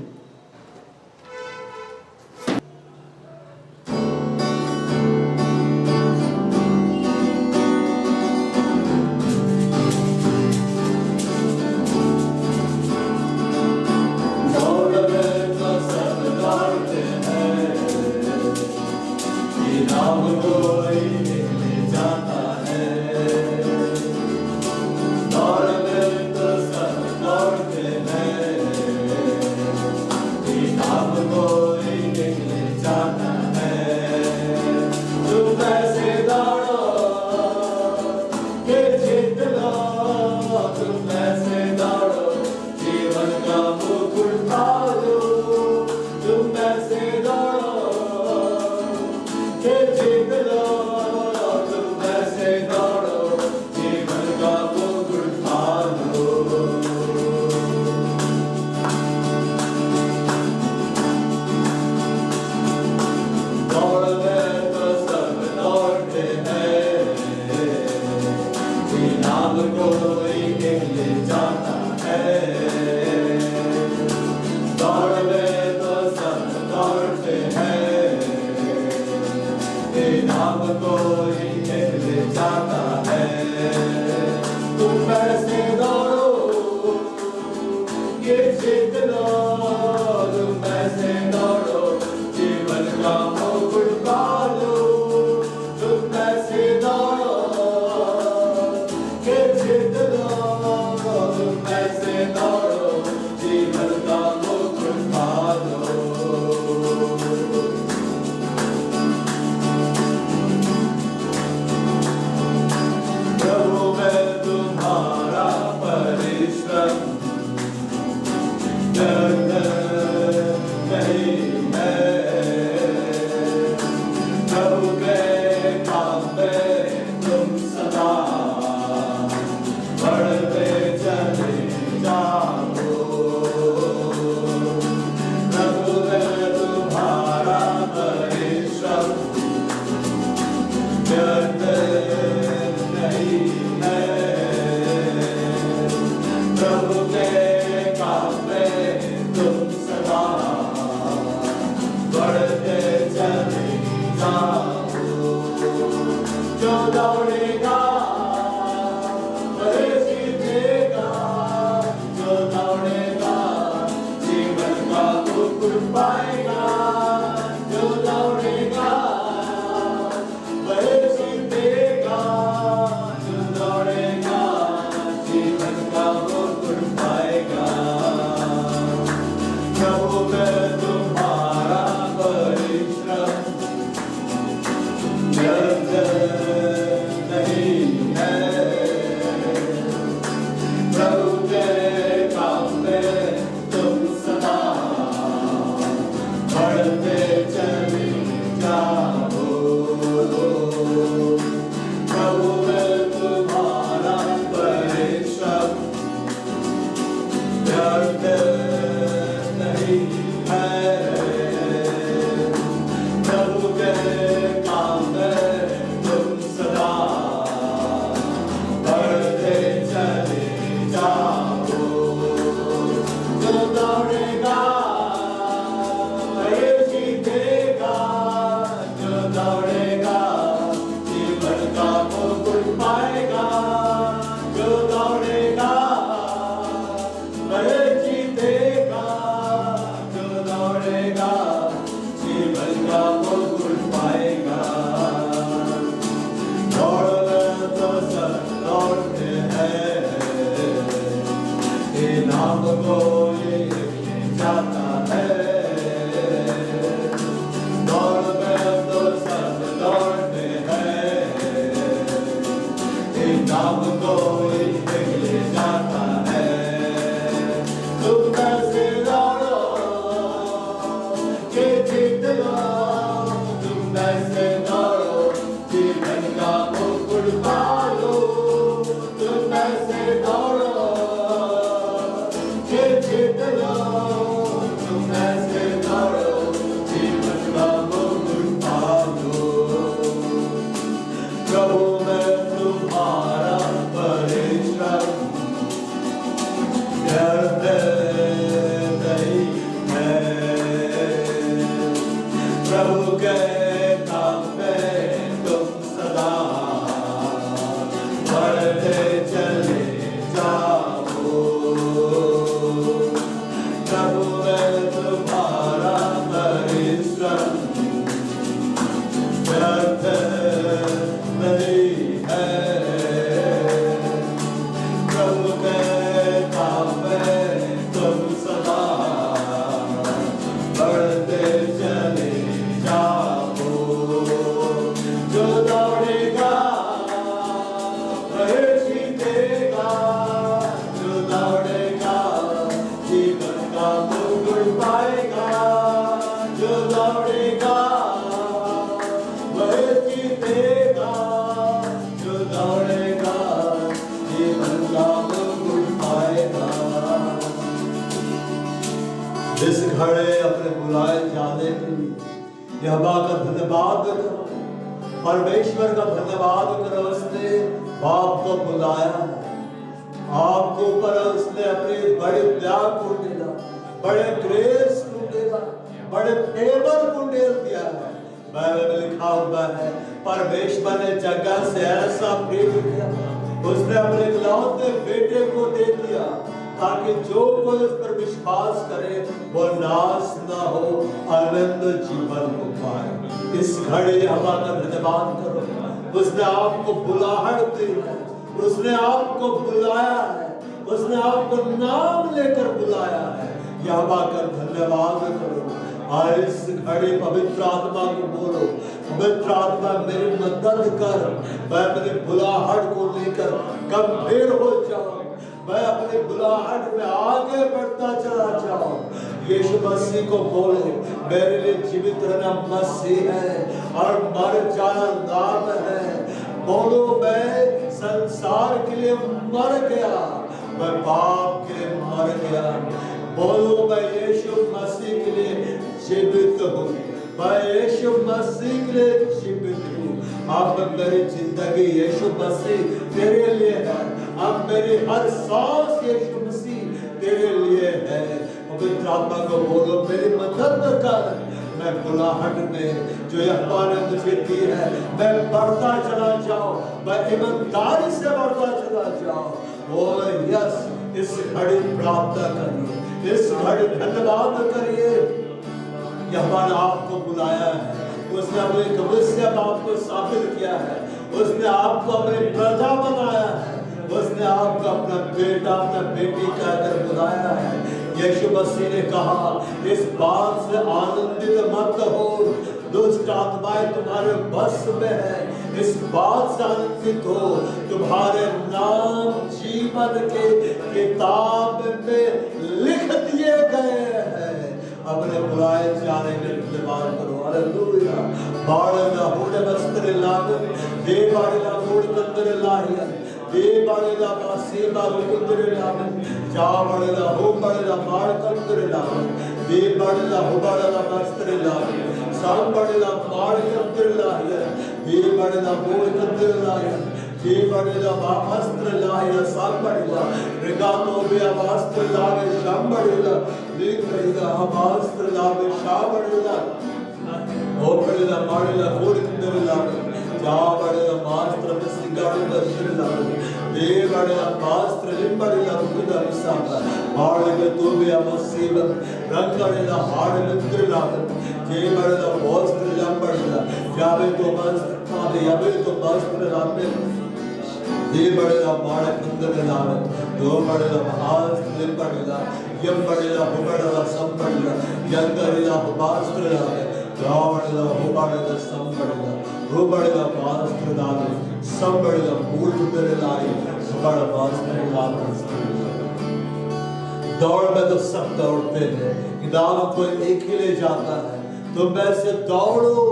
Speaker 1: बढ़ते चले जाओ, प्रभु में तुम्हारा परिश्रम व्यर्थ नहीं है। प्रभु के काम में तुम सदा बढ़ते चले जाओ। जो दौड़ेगा वह जीतेगा, जो दौड़ेगा जीवन का मुकुट पाएगा। जो दौड़ेगा वह जीतेगा, जो दौड़ेगा जीवन का मुकुट पाएगा। जिस घड़े अपने बुलाए जाने के लिए यहोवा का धन्यवाद करो, परमेश्वर का धन्यवाद करो। उसने आपको बुलाया, आपको ऊपर उसने अपनी बड़ी दया को दिया, बड़े ग्रेस को दिया, बड़े फेवर को दिया है। बाइबल में लिखा हुआ है परमेश्वर ने जगत से ऐसा प्रेम किया, उसने अपने इकलौते बेटे को दे दिया ताकि जो कोई उस पर विश्वास करे वो नाश न हो, अनंत जीवन को पाए। इस घड़ी हवा का धन्यवाद करो। उसने आपको बुलाहट दी है, उसने आपको बुलाया है, उसने आपको नाम लेकर बुलाया है। यहोवा का धन्यवाद करो। और इस घड़ी पवित्र आत्मा को बोलो, पवित्र आत्मा मेरी मदद कर, मैं अपने बुलाहट को लेकर गंभीर हो जाऊं, मैं अपने बुलाहट में आगे बढ़ता चला जाऊं। यीशु मसीह को बोलो, मेरे लिए जीवित रहना मसीह है और मर जाना लाभ है। बोलो, मैं संसार के लिए मर गया, मैं पाप के लिए मर गया। बोलो, मैं यीशु मसीह के लिए जीवित हूँ, मैं यीशु मसीह के लिए जीवित हूँ। अब मेरी जिंदगी यीशु मसीह तेरे लिए है, अब मेरी हर सांस यीशु मसीह तेरे लिए है। पवित्र आत्मा को बोलो, मेरी मदद कर, मैं बुलाहट में जो यहोवा ने मुझे दी है मैं बढ़ता चला जाऊं, मैं ईमानदारी से बढ़ता चला जाऊं। ओ यस, इस घड़ी प्राप्त करिए, इस घड़ी धन्यवाद करिए। यहोवा ने आपको बुलाया है, उसने अपने कब्र से आपको साबित किया है, उसने आपको अपनी प्रजा बनाया है, उसने आपको अपना बेटा अपना बेटी कहकर बुलाया है। यीशु मसीह ने कहा, इस बात से आनंदित मत हो, दुष्ट आत्माएं तुम्हारे बस में है। इस बात से आनंदित हो, तुम्हारे नाम जीवन के किताब में लिख दिए गए हैं। अपने बुलाए जाने के धन्यवाद करो। हालेलुया। बाळला होडे वस्त्र लागन, देवाळला होड कंदर लाहिया, देवाळला पासेबा कंदर लागन, जावळला होबळला बाळ कंदर लागन, देवाळला होबळला वस्त्र लागन, सांबळला बाळ कंदर लाहिया, देवाळला होड कंदर लाहिया, देवाळला वस्त्र लाहिया, सांबळला रिगातो बे वस्त्र लावे, सांबळला लेकरिगा वस्त्र लावे, शाबळला ओपळला माळला होड कंदर लावे, जावळला वस्त्र सिंगार वस्त्र लावे, देवाळला वस्त्र लिंबळला उगदा विसाका, बाळगे तोबे अवसीव रंगळला हाड मित्र लावे, देवाळला वस्त्र लंबळला, जावे तो वस्त्र काले यावे तो वस्त्र लावे, देवाळला बाळ कंदर लावे, दोबळला वस्त्र लिंबळला, यंबळला हुबळला संबळला, यंगळला वस्त्र लावे, जावळला हुबळला संबळला, हुबळला वस्त्र लावे, संबळला मूल उतर लाए, हुबळ वस्त्र लावे। दौड़ में तो सब दौड़ते हैं, इनाम को एक ही ले जाता है। तुम ऐसे दौड़ो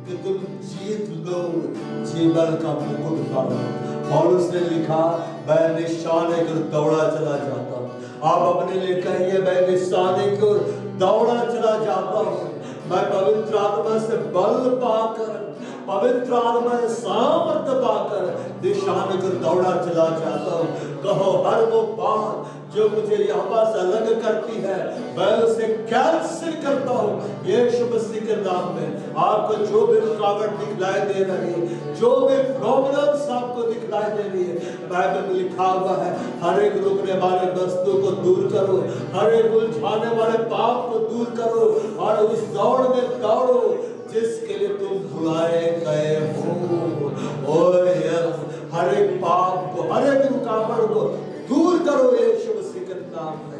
Speaker 1: कि तुम जीत लो, जीवन का मुकुट पालो। पौलुस ने लिखा, मैं निशाने को दौड़ा चला जाता हूँ। आप अपने लिए कहिए, मैं निशाने को दौड़ा चला जाता हूँ। मैं पवित्र आत्मा से बल पाकर पवित्र आत्मा सामर्थ्य पाकर दिशा में को दौड़ा चला जाता हूँ। कहो हर वो बात जो मुझे यहाँ से अलग करती है मैं उसे कैंसिल करता हूँ यीशु मसीह के नाम में। आपको जो भी रुकावट दिखलाई दे रही है, जो भी प्रॉब्लम्स आपको दिखलाई दे रही है, बाइबल में लिखा हुआ है हर एक रुकने वाले वस्तु को दूर करो, हर एक उलझाने वाले पाप को दूर करो और उस दौड़ में दौड़ो जिसके लिए तुम बुलाए गए हो। और हर एक पाप को, हर एक रुकावट को दूर करो यीशु मसीह के नाम में।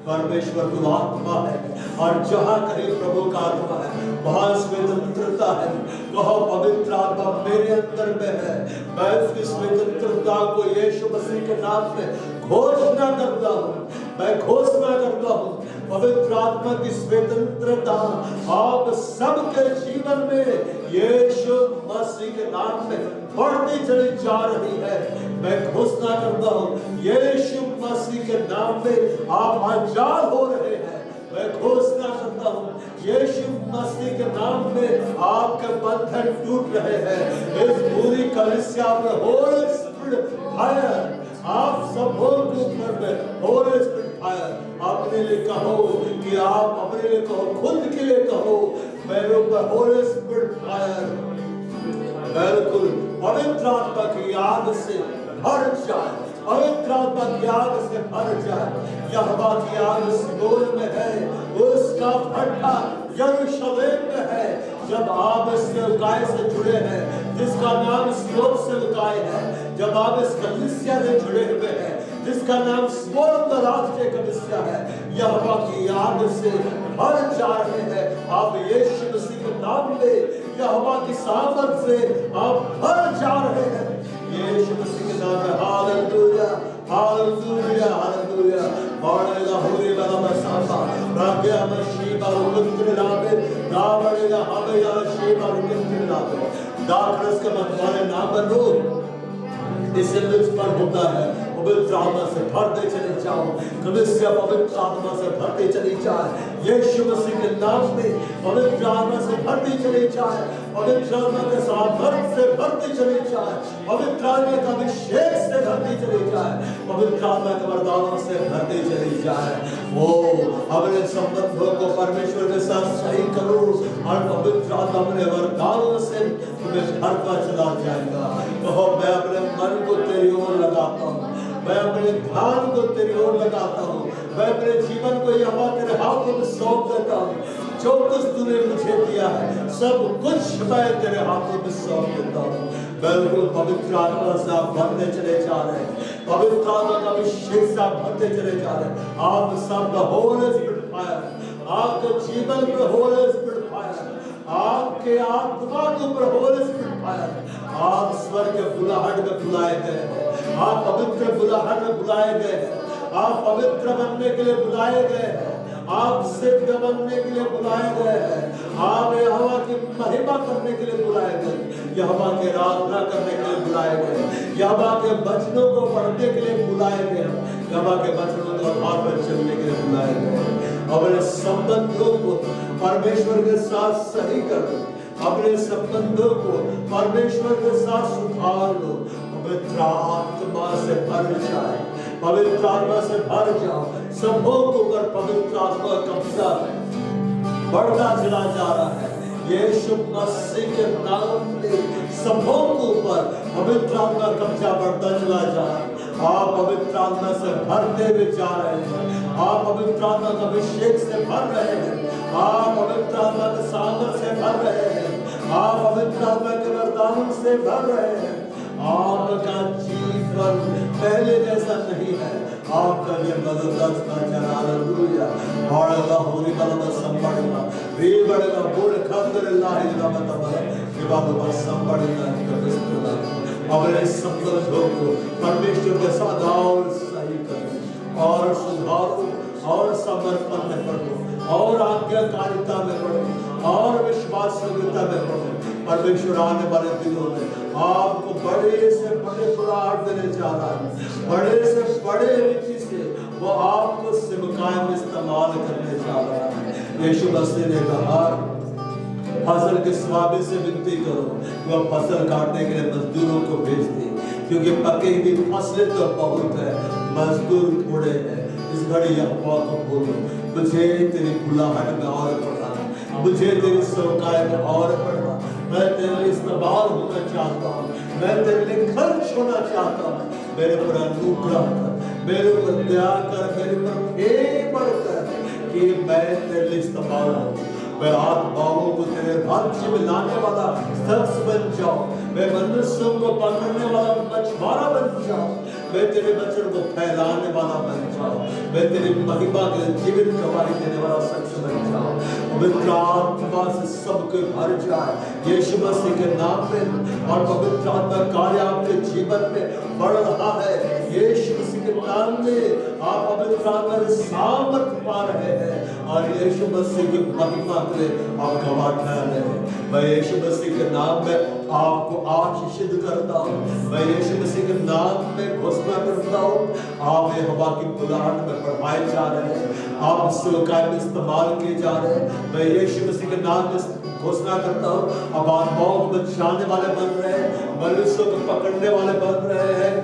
Speaker 1: परमेश्वर तो आत्मा है और जहां कहीं प्रभु का आत्मा है वहां स्वतंत्रता है। कहो पवित्र आत्मा मेरे अंदर में है, मैं उसकी स्वतंत्रता को यीशु मसीह के नाम में घोषणा करता हूँ। मैं घोषणा करता हूँ पवित्र आत्मा की स्वतंत्रता आप सबके जीवन में यीशु मसीह के नाम में बढ़ती चली जा रही है। मैं घोषणा करता हूँ यीशु मसीह के नाम में आप आजाद हो रहे हैं। मैं घोषणा करता हूँ यीशु मसीह के नाम में आपके बंधन टूट रहे हैं। इस पूरी कलीसिया में होली स्पिरिट फायर आप सब के ऊपर में होली स्पिरिट फायर अपने लिए कहो कि आप अपने लिए कहो, खुद के लिए कहो मेरे ऊपर होली स्पिरिट फायर बिल्कुल पवित्र आत्मा की आग से भर जाए, पवित्र आत्मा की आग से भर जाए। यहोवा की आग सिदोन में है, उसका भट्ठा यरूशलेम में है। जब आप इस सेवकाई से जुड़े हैं जिसका नाम सियोन सेवकाई है, जब आप इस कलीसिया से जुड़े हुए हैं जिसका नाम स्वर्ण राष्ट्रीय कलीसिया है, यहोवा की आग से भर जा रहे हैं। आप यीशु मसीह के नाम में यहोवा की सामर्थ से आप भर जा रहे हैं यीशु मसीह के नाम में। Hallelujah hallelujah hallelujah. बाणेगा होरी वाला मसाफा राग्या मशीबा रुकुंद्र लावे नावड़ेगा हमें मशीबा रुकुंद्र लावे। डार्कनेस के मतवाले ना बनो, इससे मुझ पर होता है पवित्र आत्मा से भरते चले जाओ। कलीसिया पवित्र आत्मा से भरते चली जाए यीशु मसीह के नाम में। पवित्र आत्मा से भरती चली जाए, पवित्र आत्मा के सामर्थ्य से भरती चली जाए, पवित्र आत्मा का अभिषेक से भरती चली जाए, पवित्र आत्मा के वरदानों से भरती चली जाए। वो अपने संबंधों को परमेश्वर के साथ सही करो और पवित्र आत्मा अपने वरदानों से तुम्हें भरता चला जाएगा। कहो मैं अपने मन को तेरी ओर लगाता हूँ, मैं अपने ध्यान को तेरी ओर लगाता हूँ, मैं अपने जीवन को यहोवा तेरे हाथों में सौंप देता हूँ। जो कुछ तूने मुझे दिया है सब कुछ मैं तेरे हाथों में सौंप देता हूँ। बिल्कुल पवित्र आत्मा से आप भरते चले जा रहे हैं, पवित्र आत्मा का अभिषेक से आप भरते चले जा रहे हैं। आप सब होली स्पिरिट फायर, आपके जीवन में होली स्पिरिट फायर, आपके आत्मा के ऊपर होली स्पिरिट फायर। आप स्वर्ग के बुलाहट में बुलाए गए हैं, आप पवित्र बुलाहट में बुलाए गए हैं, आप पवित्र बनने के लिए बुलाए गए हैं, आप सिद्ध बनने के लिए बुलाए गए हैं, आप यहोवा की महिमा करने के लिए बुलाए गए, यहोवा की आराधना करने के लिए बुलाए गए, यहोवा के वचनों को पढ़ने के लिए बुलाए गए, यहोवा के वचनों को आधार पर चलने के लिए बुलाए गए। अपने संबंधों को परमेश्वर के साथ सही करो, अपने संबंधों को परमेश्वर के साथ सुधार लो। पवित्र आत्मा से भर जाए, पवित्र आत्मा से भर जाओ। सबों को कर पवित्र आत्मा कब्जा बढ़ता चला जा रहा है यीशु मसीह के नाम में। सबों के ऊपर पवित्र आत्मा कब्जा बढ़ता चला जा रहा है। आप पवित्र आत्मा से भरते हुए जा रहे हैं, आप पवित्र आत्मा का अभिषेक से भर रहे हैं, आप पवित्र आत्मा के सामर्थ्य से भर रहे हैं, आप पवित्र आत्मा के वरदान से भर रहे हैं। आपका जीवन पहले जैसा नहीं है, आपका ये बदलता चला। हालेलुया हालेलुया होरी बलवा संपड़ना वे बड़गा बोल खंदर लाही लबतबा ये बाबा संपड़ना कबिस्तना। अपने संबंधों को परमेश्वर के साथ और सही करो और सुधारो और समर्पण में बढ़ो और आज्ञाकारिता में बढ़ो और विश्वास योग्यता में बढ़ो। परमेश्वर आने वाले दिनों में आपको बड़े से बड़े बुलाहट देने जा रहा है, बड़े से बड़े रीति से वो आपको सेवकाई में इस्तेमाल करने जा रहा है। यीशु मसीह ने कहा फसल के स्वामी से विनती करो वह फसल काटने के लिए मजदूरों को भेज दे, क्योंकि पकी हुई फसलें तो बहुत है, मजदूर थोड़े हैं। इस घड़ी यहोवा को बोलो, मुझे तेरी बुलाहट में और बढ़ा, मुझे तेरी सौकाय में और बढ़ा। मैं तेरे लिए इस्तेमाल होना चाहता हूँ, मैं तेरे लिए खर्च होना चाहता हूँ। मेरे पर अनुग्रह कर, मेरे पर दया कर, मेरे पर फेवर कर कि मैं तेरे लिए इस्तेमाल हूँ। मैं आत्माओं को तेरे राज्य में लाने वाला शख्स बन जाऊं, मैं मनुष्यों को पकड़ने वाला मछुआरा बन जाऊं, मैं तेरे वचन को फैलाने वाला बन जाऊं, मैं तेरी महिमा के जीवित गवाही देने वाला शख्स बन जाऊं। पवित्र आत्मा से सबके भर जाए यीशु मसीह के नाम में, और पवित्र आत्मा कार्य आपके जीवन में बढ़ रहा है यीशु मसीह के नाम में। आप पवित्र आत्मा से सामर्थ पा रहे हैं और यीशु मसीह की महिमा के लिए आप गवाह ठहरे हैं। मैं यीशु मसीह के नाम में आपको आशीषित करता हूँ, मैं यीशु मसीह के नाम में घोषणा करता हूँ, आप यहोवा की बुलाहट में बढ़ाए जा रहे हैं, आप सेवकाई में इस्तेमाल किए जा रहे हैं। मैं यीशु मसीह के नाम में घोषणा करता हूँ, अब आत्माओं को बचाने वाले बन रहे हैं, मनुष्यों को पकड़ने वाले बन रहे हैं।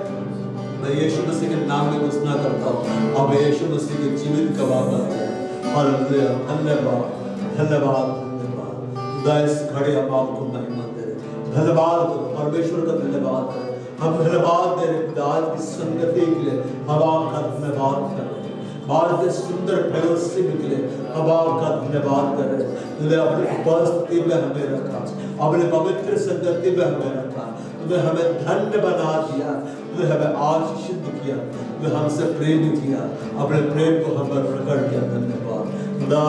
Speaker 1: मैं यीशु मसीह के नाम में घोषणा करता हूँ, अब यीशु मसीह के जीवित गवाह बन रहे हैं। हालेलुया, धन्यवाद धन्यवाद धन्यवाद। खुदा इस घड़ी हम आपको महिमा दे रहे, धन्यवाद परमेश्वर का धन्यवाद है। हम धन्यवाद दे रहे खुदा की संगति के लिए, हम आपका धन्यवाद कर रहे हैं। बाहर के सुंदर फेलोशिप के लिए हम आपका धन्यवाद कर रहे हैं। तूने अपनी उपस्थिति में हमें रखा, अपने पवित्र संगति में हमें रखा, तूने हमें धन्य बना दिया, तूने हमें आशीषित किया, तूने हमसे प्रेम किया, अपने प्रेम को हम पर प्रकट किया। धन्यवाद खुदा,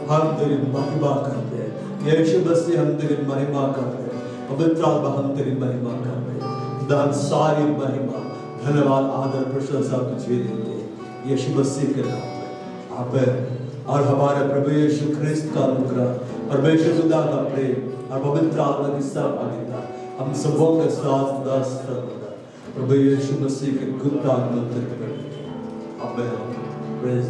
Speaker 1: हम तेरी महिमा करते हैं यीशु मसीह, हम तेरी महिमा करते हैं, पवित्र आत्मा हम तेरी महिमा करते हैं। खुदा हम सारी महिमा धन्यवाद आदर प्रशंसा तुझे देते हैं यीशु मसीह के नाम में। आमीन। और हमारे प्रभु यीशु ख्रिस्त का अनुग्रह, परमेश्वर खुदा का प्रेम और पवित्र आत्मा की सहभागिता हम सबों के साथ सदा सर्वदा प्रभु यीशु मसीह के गुप्त आत्मा में। आमीन। प्रेज